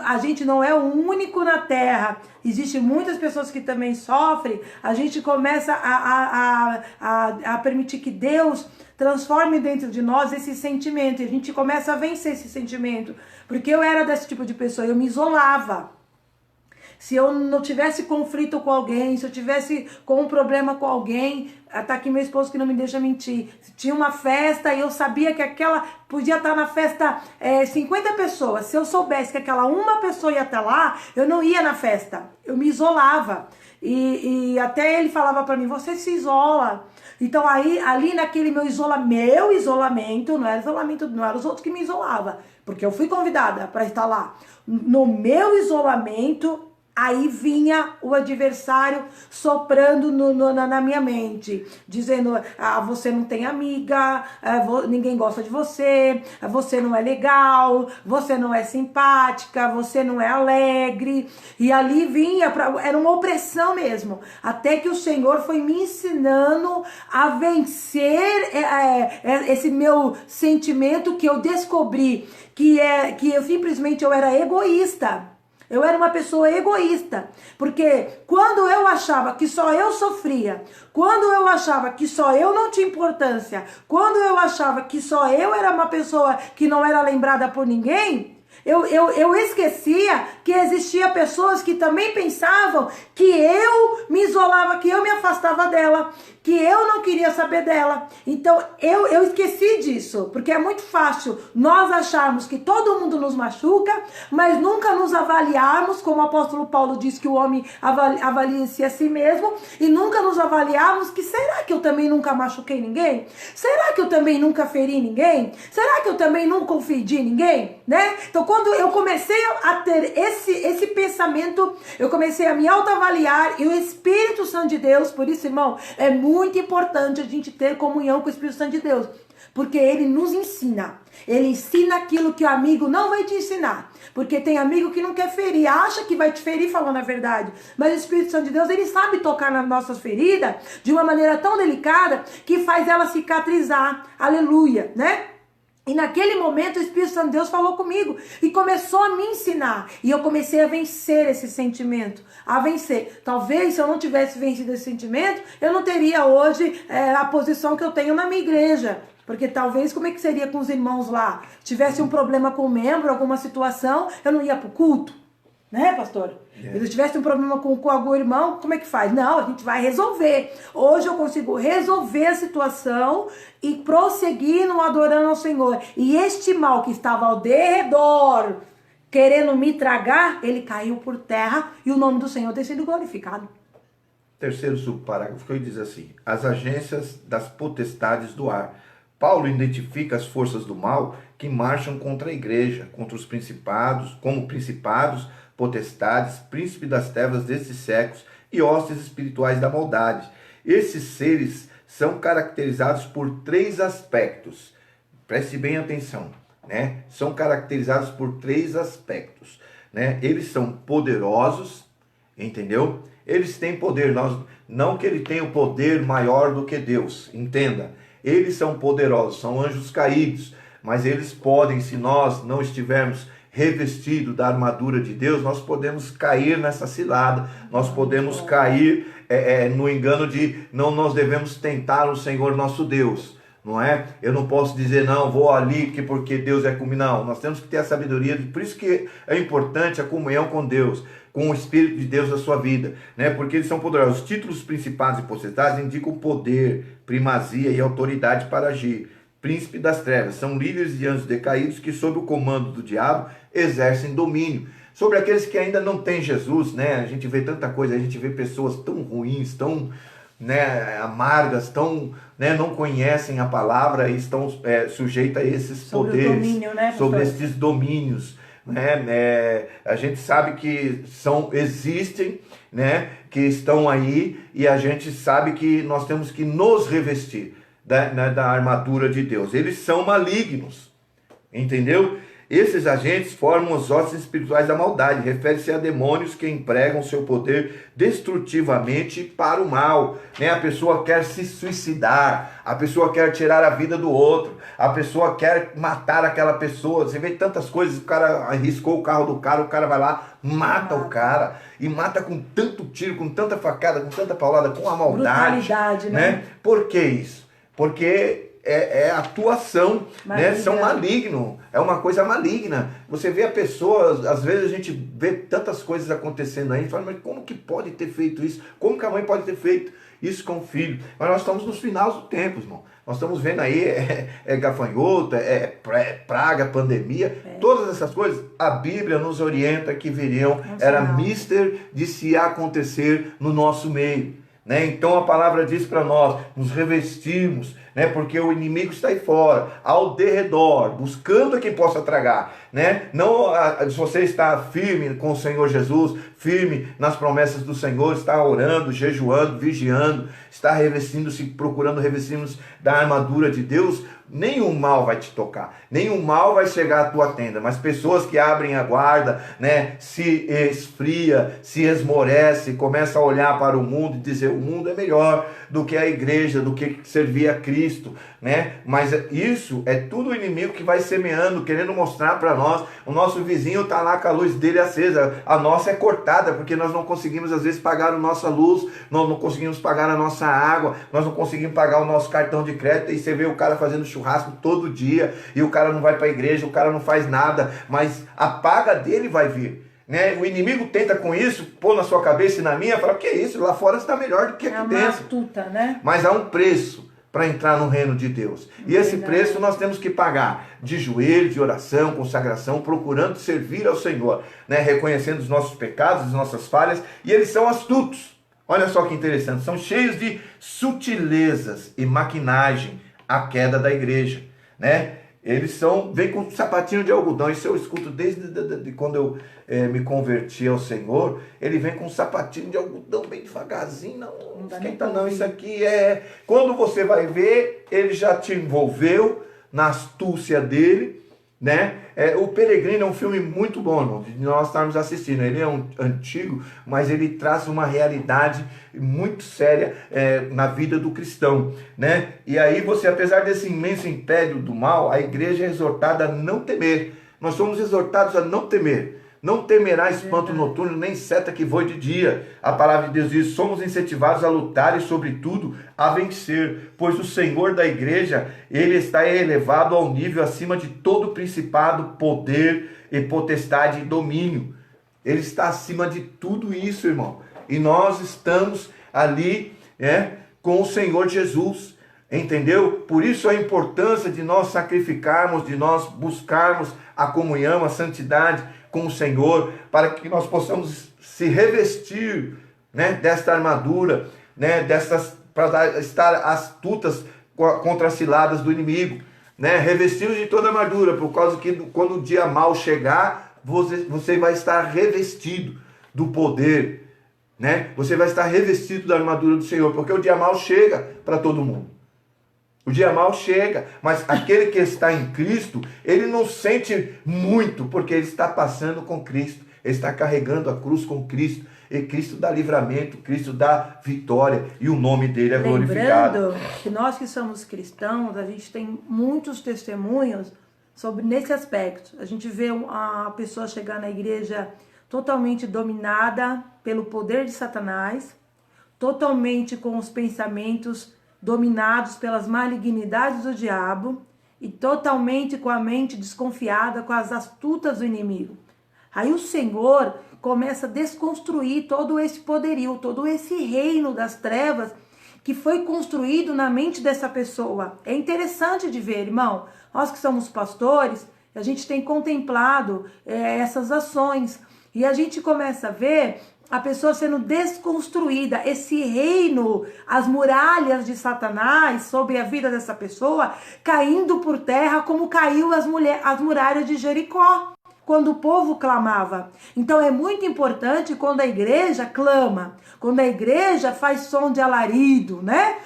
S1: a gente não é o único na terra, existem muitas pessoas que também sofrem, a gente começa a permitir que Deus transforme dentro de nós esse sentimento, e a gente começa a vencer esse sentimento, porque eu era desse tipo de pessoa, eu me isolava. se eu não tivesse conflito com alguém, se eu tivesse com um problema com alguém, tá aqui meu esposo que não me deixa mentir, se tinha uma festa e eu sabia que aquela, podia estar na festa 50 pessoas, se eu soubesse que aquela uma pessoa ia estar lá, eu não ia na festa, eu me isolava. E até ele falava pra mim, você se isola. Então aí, ali naquele meu isolamento, não era isolamento, não era os outros que me isolavam, porque eu fui convidada para estar lá. No meu isolamento, aí vinha o adversário soprando na minha mente, dizendo, você não tem amiga, ninguém gosta de você, você não é legal, você não é simpática, você não é alegre. E ali vinha, era uma opressão mesmo, até que o Senhor foi me ensinando a vencer esse meu sentimento, que eu descobri que eu simplesmente era egoísta. Eu era uma pessoa egoísta, porque quando eu achava que só eu sofria, quando eu achava que só eu não tinha importância, quando eu achava que só eu era uma pessoa que não era lembrada por ninguém, eu esquecia que existia pessoas que também pensavam que eu me isolava, que eu me afastava dela, que eu não queria saber dela. Então eu esqueci disso, porque é muito fácil nós acharmos que todo mundo nos machuca, mas nunca nos avaliarmos, como o apóstolo Paulo diz que o homem avalia-se a si mesmo, e nunca nos avaliarmos que será que eu também nunca machuquei ninguém? Será que eu também nunca feri ninguém? Será que eu também nunca ofendi ninguém? Né? Então quando eu comecei a ter esse pensamento, eu comecei a me autoavaliar, e o Espírito Santo de Deus, por isso, irmão, é muito importante a gente ter comunhão com o Espírito Santo de Deus, porque ele nos ensina. Ele ensina aquilo que o amigo não vai te ensinar, porque tem amigo que não quer ferir, acha que vai te ferir falando a verdade, mas o Espírito Santo de Deus, ele sabe tocar nas nossas feridas de uma maneira tão delicada que faz ela cicatrizar, aleluia, né? E naquele momento o Espírito Santo de Deus falou comigo e começou a me ensinar. E eu comecei a vencer esse sentimento. A vencer. Talvez se eu não tivesse vencido esse sentimento, eu não teria hoje a posição que eu tenho na minha igreja. Porque talvez, como é que seria com os irmãos lá? Tivesse um problema com um membro, alguma situação, eu não ia pro culto. Né, pastor? Se eu tivesse um problema com algum irmão, como é que faz? Não, a gente vai resolver. Hoje eu consigo resolver a situação e prosseguir no adorando ao Senhor. E este mal que estava ao derredor, querendo me tragar, ele caiu por terra e o nome do Senhor tem sido glorificado.
S2: Terceiro subparágrafo que diz assim: as agências das potestades do ar. Paulo identifica as forças do mal que marcham contra a igreja, contra os principados, como principados, potestades, príncipe das trevas destes séculos e hostes espirituais da maldade. Esses seres são caracterizados por três aspectos. Preste bem atenção, né? São caracterizados por três aspectos, né? Eles são poderosos, entendeu? Eles têm poder, não que ele tenha o poder maior do que Deus, entenda. Eles são poderosos, são anjos caídos, mas eles podem, se nós não estivermos revestido da armadura de Deus, nós podemos cair nessa cilada, nós podemos cair no engano de não nós devemos tentar o Senhor nosso Deus, não é? Eu não posso dizer, não, vou ali porque Deus é comigo, não, nós temos que ter a sabedoria, por isso que é importante a comunhão com Deus, com o Espírito de Deus na sua vida, né? Porque eles são poderosos. Os títulos principais e potestades indicam poder, primazia e autoridade para agir. Príncipe das trevas, são líderes de anjos decaídos que, sob o comando do diabo, exercem domínio. Sobre aqueles que ainda não têm Jesus, né? A gente vê tanta coisa, a gente vê pessoas tão ruins, tão amargas, tão, não conhecem a palavra e estão sujeitas a esses poderes,
S1: domínio, né,
S2: sobre esses domínios. A gente sabe que existem, né? Que estão aí, e a gente sabe que nós temos que nos revestir da armadura de Deus. Eles são malignos, entendeu? Esses agentes formam os hostes espirituais da maldade. Refere-se a demônios que empregam seu poder destrutivamente para o mal, né? A pessoa quer se suicidar, a pessoa quer tirar a vida do outro, a pessoa quer matar aquela pessoa. Você vê tantas coisas, o cara arriscou o carro do cara, o cara vai lá, mata o cara, e mata com tanto tiro, com tanta facada, com tanta paulada, com a maldade.
S1: Brutalidade, né?
S2: Por que isso? Porque é atuação, né? São malignos, é uma coisa maligna. Você vê a pessoa, às vezes a gente vê tantas coisas acontecendo aí, e fala, mas como que pode ter feito isso? Como que a mãe pode ter feito isso com o filho? Mas nós estamos nos finais do tempo, irmão. Nós estamos vendo aí, gafanhoto, praga, pandemia, todas essas coisas. A Bíblia nos orienta que viriam, era mister de se acontecer no nosso meio. Né? Então a palavra diz para nós, nos revestirmos, né? Porque o inimigo está aí fora, ao derredor, buscando a quem possa tragar. Né? Não, se você está firme com o Senhor Jesus, firme nas promessas do Senhor, está orando, jejuando, vigiando, está revestindo-se, procurando revestir-nos da armadura de Deus, nenhum mal vai te tocar, nenhum mal vai chegar à tua tenda, mas pessoas que abrem a guarda, né, se esfria, se esmorece, começa a olhar para o mundo e dizer, o mundo é melhor do que a igreja, do que servir a Cristo, né? Mas isso é tudo o inimigo que vai semeando, querendo mostrar para nós, o nosso vizinho está lá com a luz dele acesa, a nossa é cortada, porque nós não conseguimos às vezes pagar a nossa luz, nós não conseguimos pagar a nossa água, nós não conseguimos pagar o nosso cartão de crédito, e você vê o cara fazendo churrasco todo dia, e o cara não vai para a igreja, o cara não faz nada, mas a paga dele vai vir. Né? O inimigo tenta com isso, pôr na sua cabeça e na minha, fala, que é isso? Lá fora está melhor do que aqui dentro.
S1: Astuta, né?
S2: Mas há um preço para entrar no reino de Deus. E esse preço nós temos que pagar de joelho, de oração, consagração, procurando servir ao Senhor, né? Reconhecendo os nossos pecados, as nossas falhas, e eles são astutos. Olha só que interessante, são cheios de sutilezas e maquinagem, a queda da igreja, né? Eles vêm com sapatinho de algodão. Isso eu escuto desde quando eu me converti ao Senhor. Ele vem com um sapatinho de algodão bem devagarzinho. Não esquenta não, isso aqui é... Quando você vai ver, ele já te envolveu na astúcia dele, né? O Peregrino é um filme muito bom, irmão, de nós estarmos assistindo. Ele é antigo, mas ele traz uma realidade muito séria na vida do cristão, né? E aí você, apesar desse imenso império do mal, a igreja é exortada a não temer. Nós somos exortados a não temer. Não temerá espanto noturno, nem seta que voe de dia. A palavra de Deus diz, somos incentivados a lutar e, sobretudo, a vencer. Pois o Senhor da igreja, ele está elevado ao nível acima de todo principado, poder e potestade e domínio. Ele está acima de tudo isso, irmão. E nós estamos ali com o Senhor Jesus. Entendeu? Por isso a importância de nós sacrificarmos, de nós buscarmos a comunhão, a santidade com o Senhor, para que nós possamos se revestir, né, desta armadura, né, para estar astutas contra as ciladas do inimigo, né, revestidos de toda a armadura, por causa que quando o dia mau chegar, você vai estar revestido do poder, né? Você vai estar revestido da armadura do Senhor, porque o dia mau chega para todo mundo. O dia mau chega, mas aquele que está em Cristo, ele não sente muito, porque ele está passando com Cristo, ele está carregando a cruz com Cristo, e Cristo dá livramento, Cristo dá vitória, e o nome dele é glorificado.
S1: Lembrando que nós que somos cristãos, a gente tem muitos testemunhos nesse aspecto. A gente vê a pessoa chegar na igreja totalmente dominada pelo poder de Satanás, totalmente com os pensamentos dominados pelas malignidades do diabo e totalmente com a mente desconfiada com as astutas do inimigo. Aí o Senhor começa a desconstruir todo esse poderio, todo esse reino das trevas que foi construído na mente dessa pessoa. É interessante de ver, irmão, nós que somos pastores, a gente tem contemplado essas ações e a gente começa a ver a pessoa sendo desconstruída, esse reino, as muralhas de Satanás sobre a vida dessa pessoa, caindo por terra como caiu as muralhas de Jericó, quando o povo clamava. Então é muito importante quando a igreja clama, quando a igreja faz som de alarido, né?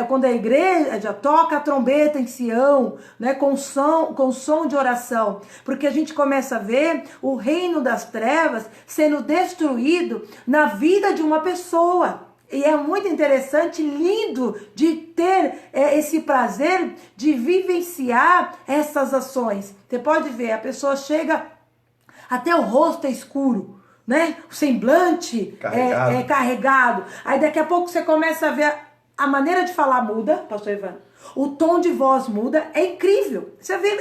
S1: Quando a igreja toca a trombeta em Sião, né? com som de oração, porque a gente começa a ver o reino das trevas sendo destruído na vida de uma pessoa. E é muito interessante, lindo de ter esse prazer de vivenciar essas ações. Você pode ver, a pessoa chega, até o rosto é escuro, né? O semblante é carregado. Aí daqui a pouco você começa a ver A maneira de falar muda, pastor Ivan. O tom de voz muda, é incrível. Você vê,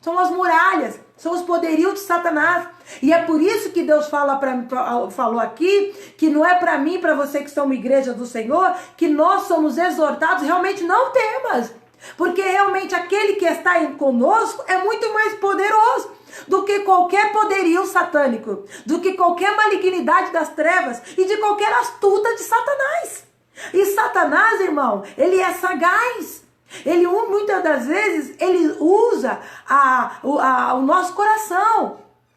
S1: são as muralhas, são os poderios de Satanás. E é por isso que Deus falou aqui, que não é para mim, para você que somos igreja do Senhor, que nós somos exortados, realmente não temas. Porque realmente aquele que está conosco é muito mais poderoso do que qualquer poderio satânico, do que qualquer malignidade das trevas e de qualquer astuta de Satanás. E Satanás, irmão, ele é sagaz. Ele, muitas das vezes, ele usa o nosso coração,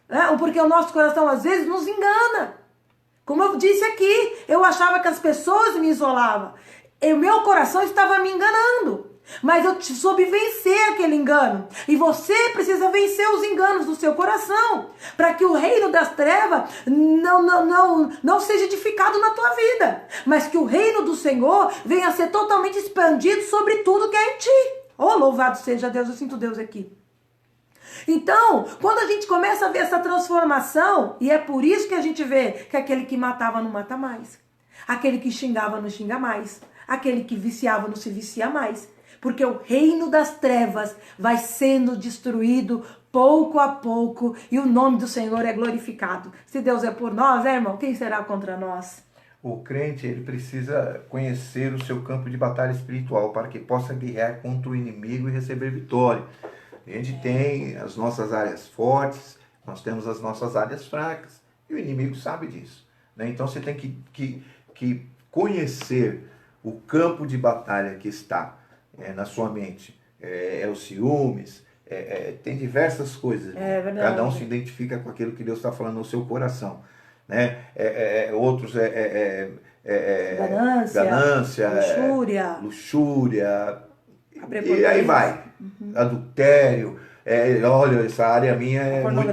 S1: né? Porque o nosso coração, às vezes, nos engana. Como eu disse aqui, eu achava que as pessoas me isolavam. E o meu coração estava me enganando. Mas eu soube vencer aquele engano. E você precisa vencer os enganos do seu coração, para que o reino das trevas não seja edificado na tua vida, mas que o reino do Senhor venha a ser totalmente expandido sobre tudo que é em ti. Oh, louvado seja Deus, eu sinto Deus aqui. Então, quando a gente começa a ver essa transformação, e é por isso que a gente vê que aquele que matava não mata mais, aquele que xingava não xinga mais, aquele que viciava não se vicia mais, porque o reino das trevas vai sendo destruído pouco a pouco e o nome do Senhor é glorificado. Se Deus é por nós, irmão, quem será contra nós?
S2: O crente, ele precisa conhecer o seu campo de batalha espiritual para que possa guerrear contra o inimigo e receber vitória. A gente tem as nossas áreas fortes, nós temos as nossas áreas fracas e o inimigo sabe disso, né? Então você tem que conhecer o campo de batalha que está na sua mente. É os ciúmes, tem diversas coisas. Cada um se identifica com aquilo que Deus está falando no seu coração, né? Outros ganância, luxúria, e aí vai. Adultério, olha, essa área minha é muito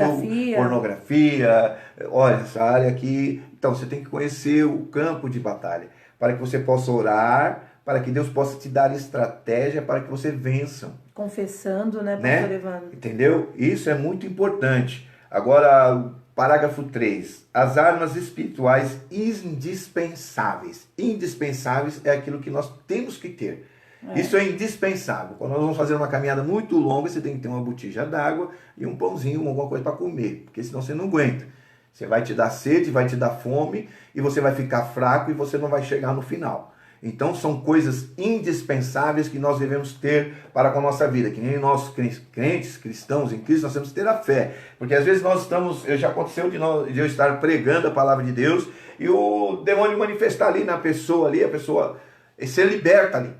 S2: pornografia, olha, essa área aqui. Então você tem que conhecer o campo de batalha para que você possa orar, para que Deus possa te dar estratégia para que você vença.
S1: Confessando, né, pastor Evandro?
S2: Entendeu? Isso é muito importante. Agora, parágrafo 3. As armas espirituais indispensáveis. Indispensáveis é aquilo que nós temos que ter. Isso é indispensável. Quando nós vamos fazer uma caminhada muito longa, você tem que ter uma botija d'água e um pãozinho, alguma coisa para comer, porque senão você não aguenta. Você vai te dar sede, vai te dar fome e você vai ficar fraco e você não vai chegar no final. Então são coisas indispensáveis que nós devemos ter para com a nossa vida, que nem nós crentes, cristãos em Cristo, nós temos que ter a fé, porque às vezes nós estamos, já aconteceu de eu estar pregando a palavra de Deus e o demônio manifestar ali na pessoa, ali, a pessoa ser liberta ali.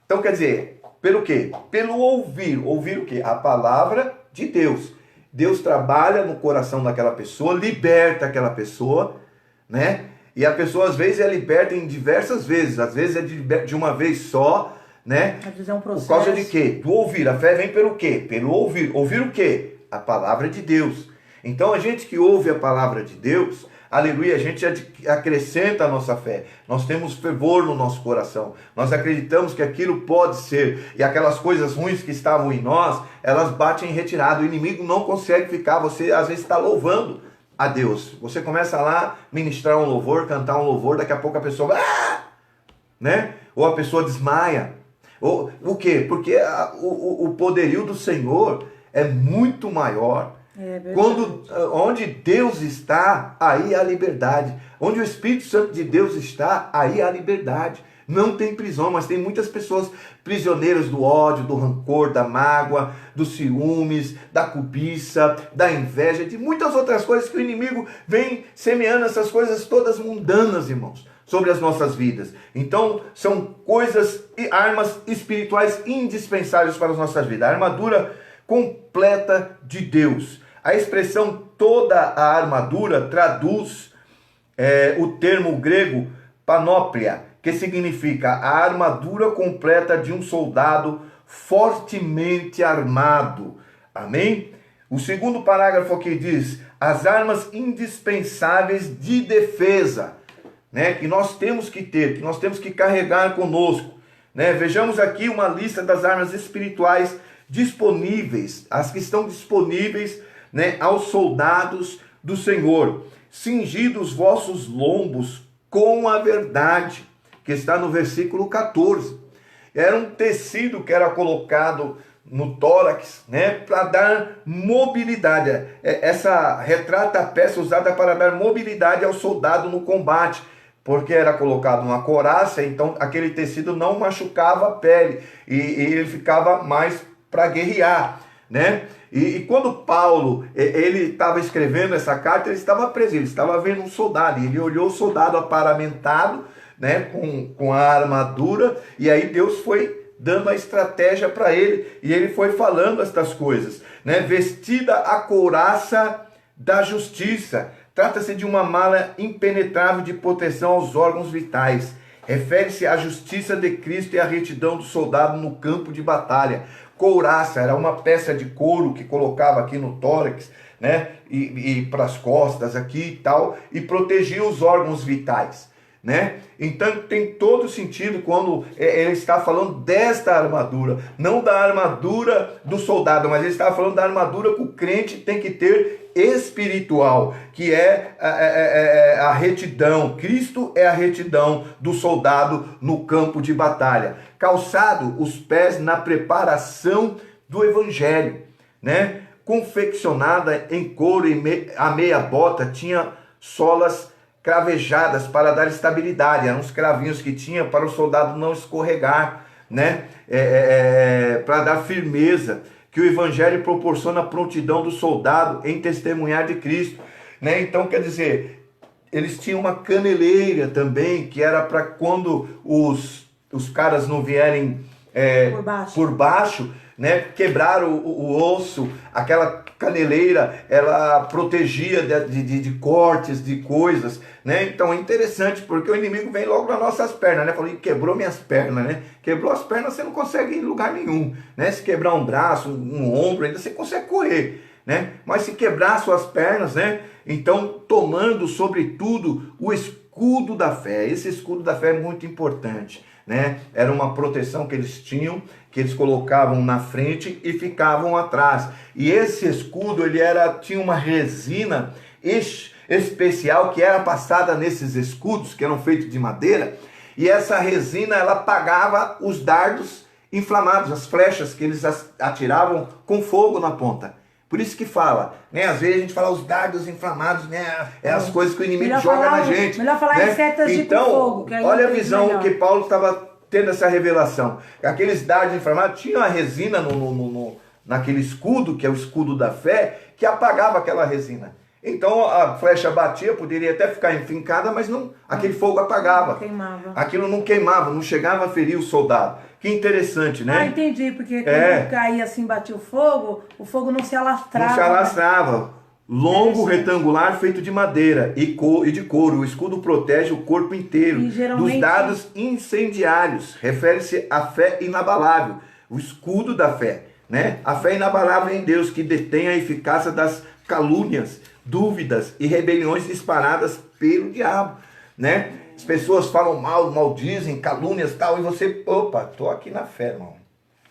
S2: Então quer dizer, pelo quê? Pelo ouvir o quê? A palavra de Deus. Deus trabalha no coração daquela pessoa, liberta aquela pessoa, né? E a pessoa às vezes é liberta em diversas vezes, às vezes é de uma vez só, né?
S1: Às vezes é um processo.
S2: Por causa de quê? Do ouvir. A fé vem pelo quê? Pelo ouvir. Ouvir o quê? A palavra de Deus. Então a gente que ouve a palavra de Deus, aleluia, a gente acrescenta a nossa fé. Nós temos fervor no nosso coração. Nós acreditamos que aquilo pode ser. E aquelas coisas ruins que estavam em nós, elas batem em retirada. O inimigo não consegue ficar. Você às vezes está louvando a Deus. Você começa lá ministrar um louvor, cantar um louvor, daqui a pouco a pessoa né? Ou a pessoa desmaia. Ou o quê? Porque o poderio do Senhor é muito maior. Onde Deus está, aí há liberdade. Onde o Espírito Santo de Deus está, aí há liberdade. Não tem prisão, mas tem muitas pessoas prisioneiras do ódio, do rancor, da mágoa, dos ciúmes, da cobiça, da inveja, de muitas outras coisas que o inimigo vem semeando, essas coisas todas mundanas, irmãos, sobre as nossas vidas. Então, são coisas e armas espirituais indispensáveis para as nossas vidas. A armadura completa de Deus. A expressão toda a armadura traduz o termo grego panóplia, que significa a armadura completa de um soldado fortemente armado. Amém? O segundo parágrafo aqui diz, as armas indispensáveis de defesa, né, que nós temos que ter, que nós temos que carregar conosco. Né? Vejamos aqui uma lista das armas espirituais disponíveis, as que estão disponíveis, né, aos soldados do Senhor. Cingidos os vossos lombos com a verdade. que está no versículo 14. Era um tecido que era colocado no tórax, né, para dar mobilidade. Essa retrata a peça usada para dar mobilidade ao soldado no combate, porque era colocado uma couraça, então aquele tecido não machucava a pele e ele ficava mais para guerrear, né? E quando Paulo ele estava escrevendo essa carta, ele estava preso, ele estava vendo um soldado, e ele olhou o soldado aparamentado, né, com a armadura, e aí Deus foi dando a estratégia para ele, e ele foi falando estas coisas, né? Vestida a couraça da justiça. Trata-se de uma mala impenetrável de proteção aos órgãos vitais. Refere-se à justiça de Cristo e à retidão do soldado no campo de batalha. Couraça era uma peça de couro que colocava aqui no tórax, né? E para as costas aqui e tal, e protegia os órgãos vitais, né? Então tem todo sentido quando ele está falando desta armadura, não da armadura do soldado, mas ele está falando da armadura que o crente tem que ter espiritual, que é a retidão. Cristo é a retidão do soldado no campo de batalha. Calçado os pés na preparação do evangelho, né? Confeccionada em couro, a meia bota tinha solas cravejadas para dar estabilidade. Eram uns cravinhos que tinha para o soldado não escorregar, né? Para dar firmeza, que o evangelho proporciona a prontidão do soldado em testemunhar de Cristo, né? Então, quer dizer, eles tinham uma caneleira também, que era para quando os caras não vierem por baixo, né, quebrar o osso. Aquela caneleira, ela protegia de cortes, de coisas, né? Então é interessante, porque o inimigo vem logo nas nossas pernas, né? Falou, quebrou minhas pernas, né? Quebrou as pernas, você não consegue ir em lugar nenhum, né? Se quebrar um braço, um ombro, ainda você consegue correr, né? Mas se quebrar suas pernas, né? Então, tomando sobretudo o escudo da fé. Esse escudo da fé é muito importante, né? Era uma proteção que eles tinham, que eles colocavam na frente e ficavam atrás. E esse escudo, ele tinha uma resina especial que era passada nesses escudos, que eram feitos de madeira, e essa resina, ela apagava os dardos inflamados, as flechas que eles atiravam com fogo na ponta. Por isso que fala, né? Às vezes a gente fala os dardos inflamados, né? As coisas que o inimigo joga na gente.
S1: Melhor falar, né? Em setas de fogo.
S2: Então, olha a visão que Paulo estava tendo, essa revelação. Aqueles dardos inflamados tinham a resina naquele escudo, que é o escudo da fé, que apagava aquela resina. Então a flecha batia, poderia até ficar enfincada, mas não, aquele fogo apagava.
S1: Queimava.
S2: Aquilo não queimava, não chegava a ferir o soldado. Que interessante, né?
S1: Ah, entendi, porque quando caía assim, batia o fogo não se alastrava.
S2: Não se alastrava. Longo, retangular, feito de madeira e de couro. O escudo protege o corpo inteiro dos dados incendiários. Refere-se à fé inabalável. O escudo da fé, né? A fé inabalável em Deus, que detém a eficácia das calúnias, dúvidas e rebeliões disparadas pelo diabo, né? As pessoas falam mal, maldizem, calúnias e tal, e você, opa, tô aqui na fé, irmão.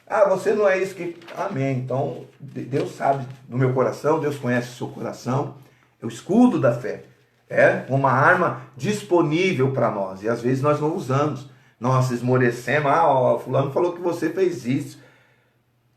S2: Ah, você não é isso que... Amém. Então, Deus sabe do meu coração, Deus conhece o seu coração. É o escudo da fé. É uma arma disponível para nós. E às vezes nós não usamos. Nós esmorecemos. Fulano falou que você fez isso.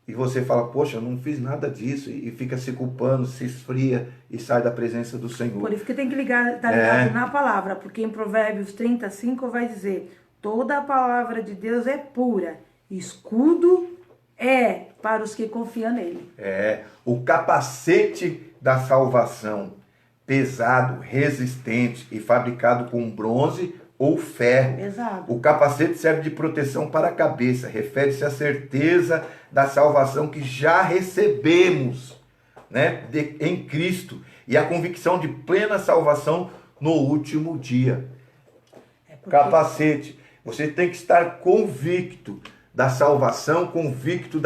S2: E você fala, poxa, eu não fiz nada disso. E fica se culpando, se esfria e sai da presença do Senhor.
S1: Por isso que tem que estar ligado na palavra. Porque em Provérbios 35 vai dizer, toda a palavra de Deus é pura. Escudo é para os que confiam nele.
S2: O capacete da salvação, pesado, resistente e fabricado com bronze ou ferro.
S1: Pesado.
S2: O capacete serve de proteção para a cabeça, refere-se à certeza da salvação que já recebemos, né, em Cristo, e a convicção de plena salvação no último dia. Capacete, você tem que estar convicto da salvação, convicto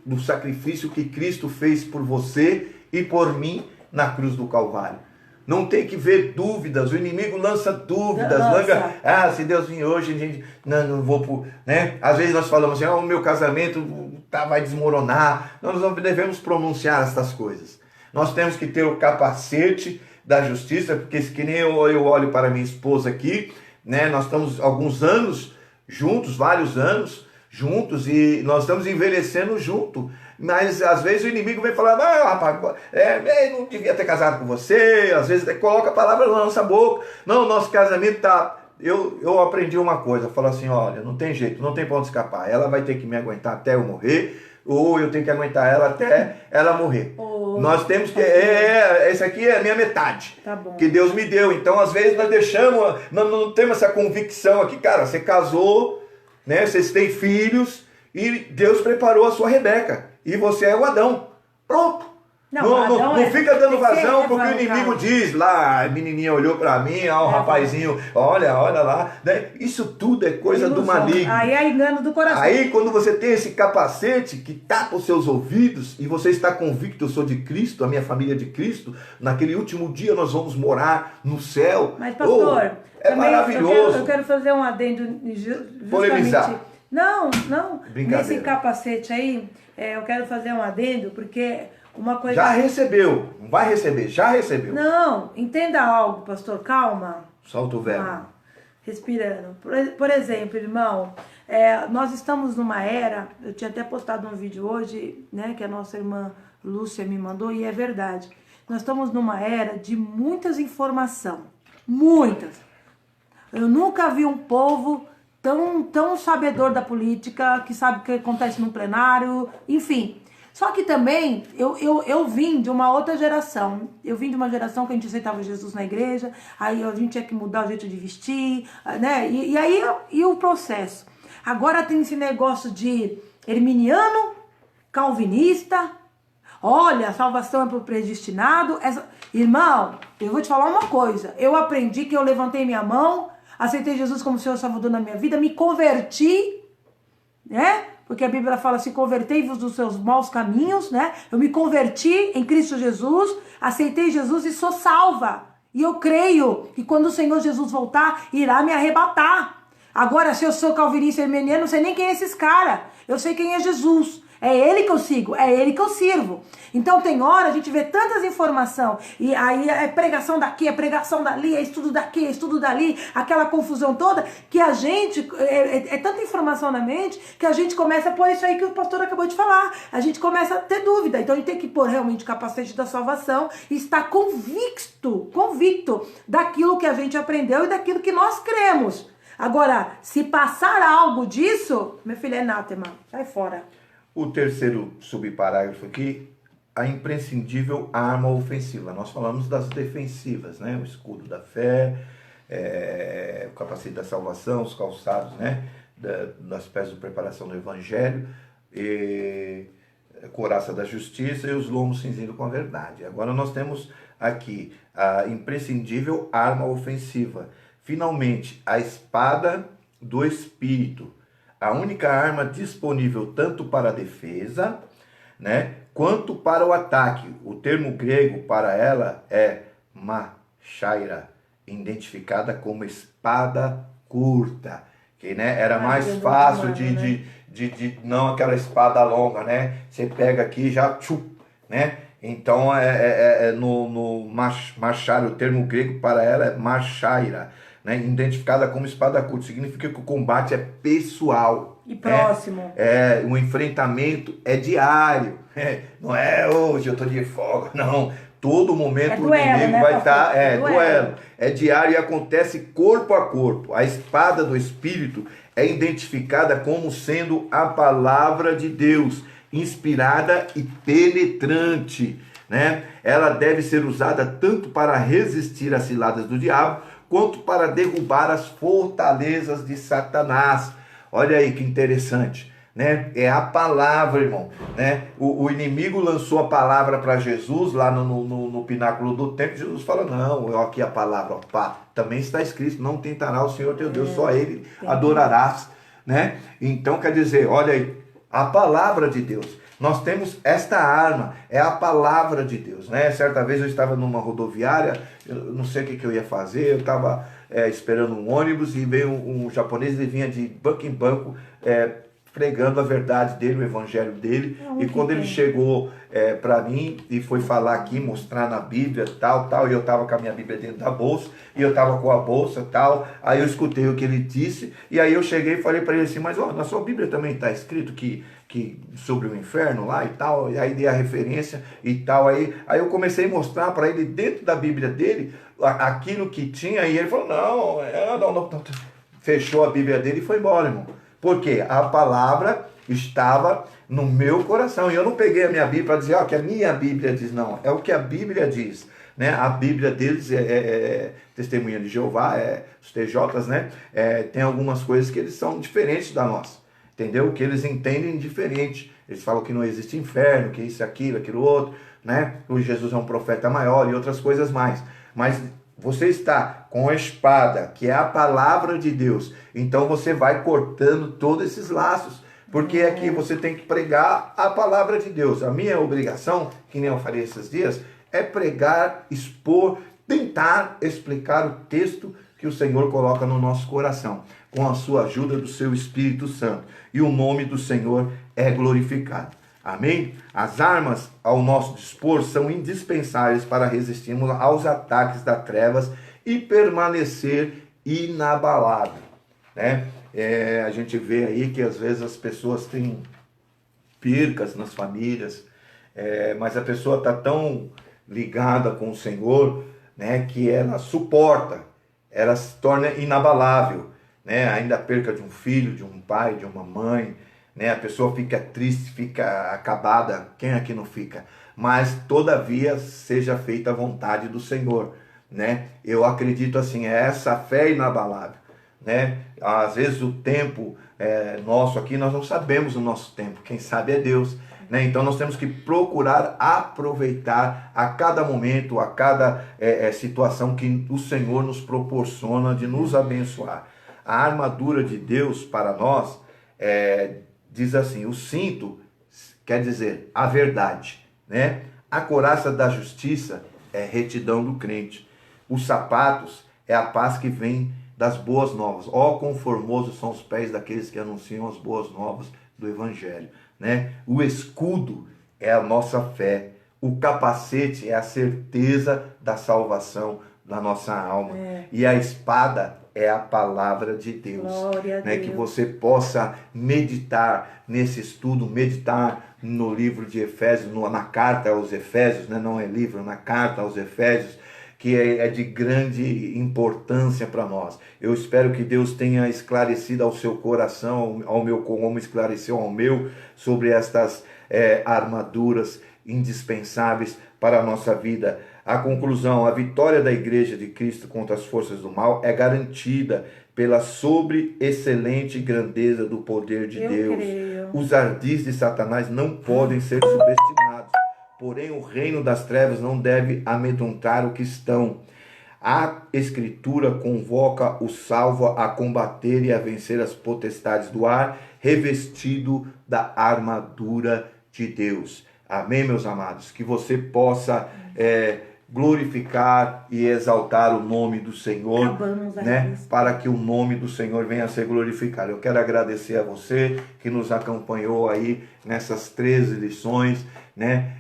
S2: do sacrifício que Cristo fez por você e por mim na cruz do Calvário. Não tem que ver dúvidas, o inimigo lança dúvidas, se Deus vir hoje, gente, não vou por, né? Às vezes nós falamos assim, o meu casamento vai desmoronar. Nós não devemos pronunciar essas coisas. Nós temos que ter o capacete da justiça, porque que nem eu olho para minha esposa aqui, né? Nós estamos alguns anos juntos, vários anos juntos, e nós estamos envelhecendo junto. Mas às vezes o inimigo vem falando, rapaz, não devia ter casado com você, às vezes coloca a palavra na nossa boca. Não, nosso casamento tá... Eu aprendi uma coisa, falo assim, olha, não tem jeito, não tem pra onde escapar. Ela vai ter que me aguentar até eu morrer, ou eu tenho que aguentar ela até ela morrer. Nós temos que... essa aqui é a minha metade,
S1: tá bom,
S2: que Deus me deu. Então, às vezes, nós deixamos, não temos essa convicção aqui, cara, você casou, né? Vocês têm filhos, e Deus preparou a sua Rebeca, e você é o Adão. Pronto. Não fica dando vazão porque o inimigo diz lá, a menininha olhou pra mim, ó, o rapazinho, olha lá, né? Isso tudo é coisa do maligno.
S1: Aí é engano do coração.
S2: Aí quando você tem esse capacete que tapa os seus ouvidos e você está convicto, eu sou de Cristo, a minha família é de Cristo, naquele último dia nós vamos morar no céu.
S1: Mas pastor,
S2: é maravilhoso.
S1: Eu quero fazer um adendo
S2: Polemizar.
S1: Não, nesse capacete aí, eu quero fazer um adendo porque... Uma coisa...
S2: Já recebeu, não vai receber, já recebeu.
S1: Não, entenda algo, pastor, calma.
S2: Solta o verbo.
S1: Respirando. Por exemplo, irmão, nós estamos numa era, eu tinha até postado um vídeo hoje, né, que a nossa irmã Lúcia me mandou, e é verdade. Nós estamos numa era de muitas informações, muitas. Eu nunca vi um povo tão sabedor da política, que sabe o que acontece no plenário, enfim... Só que também, eu vim de uma outra geração. Eu vim de uma geração que a gente aceitava Jesus na igreja, aí a gente tinha que mudar o jeito de vestir, né? E aí, o processo? Agora tem esse negócio de herminiano, calvinista, olha, a salvação é para o predestinado. Irmão, eu vou te falar uma coisa. Eu aprendi que eu levantei minha mão, aceitei Jesus como Senhor e Salvador na minha vida, me converti, né? Porque a Bíblia fala, se convertei-vos dos seus maus caminhos, né? Eu me converti em Cristo Jesus, aceitei Jesus e sou salva. E eu creio que quando o Senhor Jesus voltar, irá me arrebatar. Agora, se eu sou calvinista e hermeniano, não sei nem quem é esses caras. Eu sei quem é Jesus. É Ele que eu sigo, é Ele que eu sirvo. Então tem hora a gente vê tantas informações, e aí é pregação daqui, é pregação dali, é estudo daqui, é estudo dali, aquela confusão toda, que a gente, é tanta informação na mente, que a gente começa a pôr isso aí que o pastor acabou de falar, a gente começa a ter dúvida. Então a gente tem que pôr realmente o capacete da salvação e estar convicto daquilo que a gente aprendeu e daquilo que nós cremos. Agora, se passar algo disso, meu filho, é anátema, sai fora.
S2: O terceiro subparágrafo aqui, a imprescindível arma ofensiva. Nós falamos das defensivas, né? O escudo da fé, o capacete da salvação, os calçados, né? Das peças de preparação do evangelho, a couraça da justiça e os lomos cinzidos com a verdade. Agora nós temos aqui a imprescindível arma ofensiva. Finalmente, a espada do Espírito. A única arma disponível tanto para a defesa, né, quanto para o ataque. O termo grego para ela é machaira, identificada como espada curta, que, né, era mais fácil de não aquela espada longa, né? Você pega aqui e já né? Então no machaira, o termo grego para ela é machaira, né, identificada como espada curta, significa que o combate é pessoal.
S1: E próximo.
S2: O enfrentamento é diário. Não é hoje eu estou de folga, não. Todo momento o inimigo, né, vai estar. Duelo. É diário e acontece corpo a corpo. A espada do Espírito é identificada como sendo a palavra de Deus, inspirada e penetrante, né? Ela deve ser usada tanto para resistir às ciladas do diabo, quanto para derrubar as fortalezas de Satanás. Olha aí que interessante, né? É a palavra, irmão, né? O inimigo lançou a palavra para Jesus lá no pináculo do templo. Jesus fala, não, aqui a palavra, também está escrito, não tentará o Senhor teu Deus, só Ele adorarás, né? Então quer dizer, olha aí, a palavra de Deus. Nós temos esta arma, é a palavra de Deus, né? Certa vez eu estava numa rodoviária, eu não sei o que eu ia fazer, eu estava esperando um ônibus e veio um japonês, ele vinha de banco em banco pregando a verdade dele, o evangelho dele. E quando ele chegou para mim e foi falar aqui, mostrar na Bíblia, tal, e eu estava com a minha Bíblia dentro da bolsa, e eu estava com a bolsa, tal, aí eu escutei o que ele disse, e aí eu cheguei e falei para ele assim, mas ó, na sua Bíblia também está escrito que sobre o inferno lá e tal, e aí dei a referência e tal, aí eu comecei a mostrar para ele dentro da Bíblia dele aquilo que tinha, e ele falou, não, fechou a Bíblia dele e foi embora, irmão. Porque a palavra estava no meu coração. E eu não peguei a minha Bíblia para dizer que a minha Bíblia diz, não. É o que a Bíblia diz. Né? A Bíblia deles é Testemunha de Jeová, os TJs, né? Tem algumas coisas que eles são diferentes da nossa. Entendeu? Que eles entendem diferente. Eles falam que não existe inferno, que isso, aquilo outro. Né? O Jesus é um profeta maior e outras coisas mais. Mas você está com a espada, que é a palavra de Deus. Então você vai cortando todos esses laços. Porque aqui você tem que pregar a palavra de Deus. A minha obrigação, que nem eu falei esses dias, é pregar, expor, tentar explicar o texto que o Senhor coloca no nosso coração, com a sua ajuda do seu Espírito Santo. E o nome do Senhor é glorificado. Amém? As armas ao nosso dispor são indispensáveis para resistirmos aos ataques das trevas e permanecer inabalável. Né? A gente vê aí que às vezes as pessoas têm percas nas famílias, mas a pessoa está tão ligada com o Senhor, né, que ela suporta, ela se torna inabalável. Né? Ainda a perca de um filho, de um pai, de uma mãe, né? A pessoa fica triste, fica acabada, quem aqui não fica? Mas todavia seja feita a vontade do Senhor. Né? Eu acredito assim, essa fé inabalável. Né? Às vezes o tempo nosso aqui, nós não sabemos o nosso tempo, quem sabe é Deus. Né? Então nós temos que procurar aproveitar a cada momento, a cada situação que o Senhor nos proporciona de nos abençoar. A armadura de Deus para nós diz assim, o cinto quer dizer a verdade, né? A couraça da justiça é retidão do crente. Os sapatos é a paz que vem das boas novas. Quão formosos são os pés daqueles que anunciam as boas novas do Evangelho. Né? O escudo é a nossa fé. O capacete é a certeza da salvação da nossa alma. E a espada é a palavra de Deus.
S1: Glória a
S2: né?
S1: Deus.
S2: Que você possa meditar nesse estudo, meditar no livro de Efésios, na carta aos Efésios, né? Não é livro, na carta aos Efésios, que é de grande importância para nós. Eu espero que Deus tenha esclarecido ao seu coração, ao meu, como esclareceu ao meu, sobre estas armaduras indispensáveis para a nossa vida. A conclusão, a vitória da Igreja de Cristo contra as forças do mal é garantida pela sobre-excelente grandeza do poder de Deus.
S1: Creio.
S2: Os ardis de Satanás não podem ser subestimados. Porém, o reino das trevas não deve amedrontar o cristão. A Escritura convoca o salvo a combater e a vencer as potestades do ar, revestido da armadura de Deus. Amém, meus amados? Que você possa glorificar e exaltar o nome do Senhor, né? Para que o nome do Senhor venha a ser glorificado. Eu quero agradecer a você que nos acompanhou aí nessas 13 lições, né?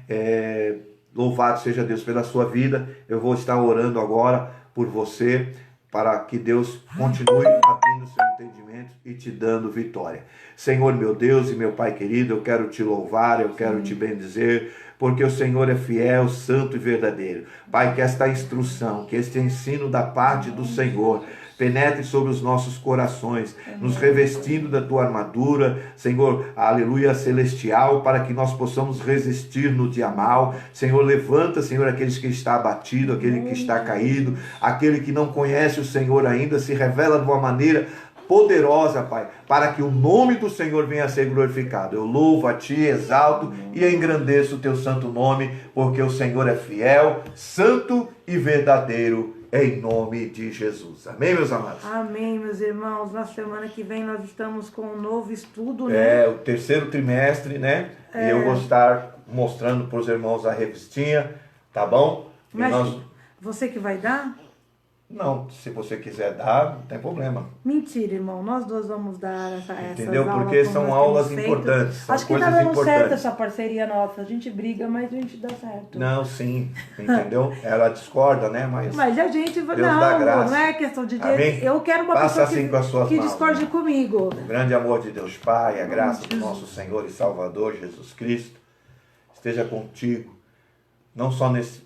S2: Louvado seja Deus pela sua vida. Eu vou estar orando agora por você, para que Deus continue abrindo o seu entendimento e te dando vitória. Senhor, meu Deus e meu Pai querido, eu quero te louvar, eu quero te bendizer, porque o Senhor é fiel, santo e verdadeiro. Pai, que esta instrução, que este ensino da parte do Senhor penetre sobre os nossos corações, nos revestindo da tua armadura, Senhor, aleluia, celestial, para que nós possamos resistir no dia mal. Senhor, levanta, Senhor, aqueles que está abatido, aquele que está caído, aquele que não conhece o Senhor ainda, se revela de uma maneira poderosa, Pai, para que o nome do Senhor venha a ser glorificado. Eu louvo a Ti, exalto e engrandeço o Teu santo nome, porque o Senhor é fiel, santo e verdadeiro, em nome de Jesus. Amém, meus amados?
S1: Amém, meus irmãos. Na semana que vem nós estamos com um novo estudo, né?
S2: O terceiro trimestre, né? E eu vou estar mostrando para os irmãos a revistinha, tá bom?
S1: Mas você que vai dar?
S2: Não, se você quiser dar, não tem problema.
S1: Mentira, irmão. Nós dois vamos dar essas
S2: Entendeu?
S1: aulas.
S2: Porque
S1: como
S2: são
S1: nós
S2: aulas
S1: temos feito.
S2: importantes, são
S1: Acho que tá
S2: coisas
S1: dando certo
S2: importantes.
S1: essa parceria nossa. A gente briga, mas a gente dá certo.
S2: Não, sim, entendeu? Ela discorda, né? Mas
S1: a gente...
S2: Deus dá graça.
S1: Não é questão de...
S2: Amém?
S1: Eu quero uma
S2: Passa
S1: pessoa
S2: assim com as suas
S1: que
S2: mãos,
S1: discorde
S2: né?
S1: comigo.
S2: O grande amor de Deus Pai, a graça do
S1: Jesus.
S2: nosso Senhor e Salvador Jesus Cristo esteja contigo, não só nesse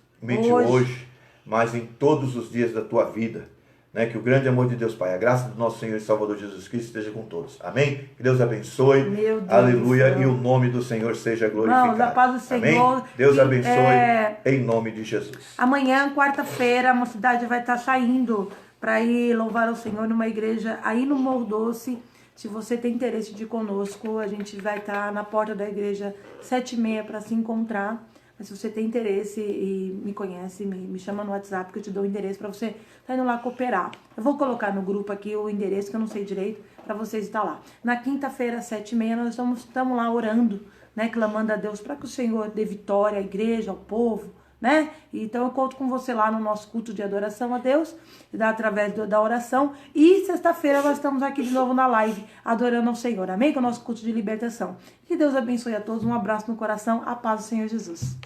S2: hoje, mas em todos os dias da tua vida. Né? Que o grande amor de Deus Pai, a graça do nosso Senhor e Salvador Jesus Cristo esteja com todos. Amém? Que Deus abençoe.
S1: Meu Deus
S2: Aleluia.
S1: do céu.
S2: E o nome do Senhor seja glorificado.
S1: Irmãos, a paz do Senhor.
S2: Amém? Deus
S1: E,
S2: abençoe em nome de Jesus.
S1: Amanhã, quarta-feira, a mocidade vai estar saindo para ir louvar ao Senhor numa igreja aí no Morro Doce. Se você tem interesse de ir conosco, a gente vai estar na porta da igreja 7h30 para se encontrar. Mas se você tem interesse e me conhece, me chama no WhatsApp que eu te dou o endereço para você estar indo lá cooperar. Eu vou colocar no grupo aqui o endereço, que eu não sei direito, para vocês estar lá. Na quinta-feira, 7h30, nós estamos lá orando, né, clamando a Deus para que o Senhor dê vitória à igreja, ao povo, né? Então eu conto com você lá no nosso culto de adoração a Deus, através da oração. E sexta-feira nós estamos aqui de novo na live, adorando ao Senhor. Amém? Com o nosso culto de libertação. Que Deus abençoe a todos. Um abraço no coração. A paz do Senhor Jesus.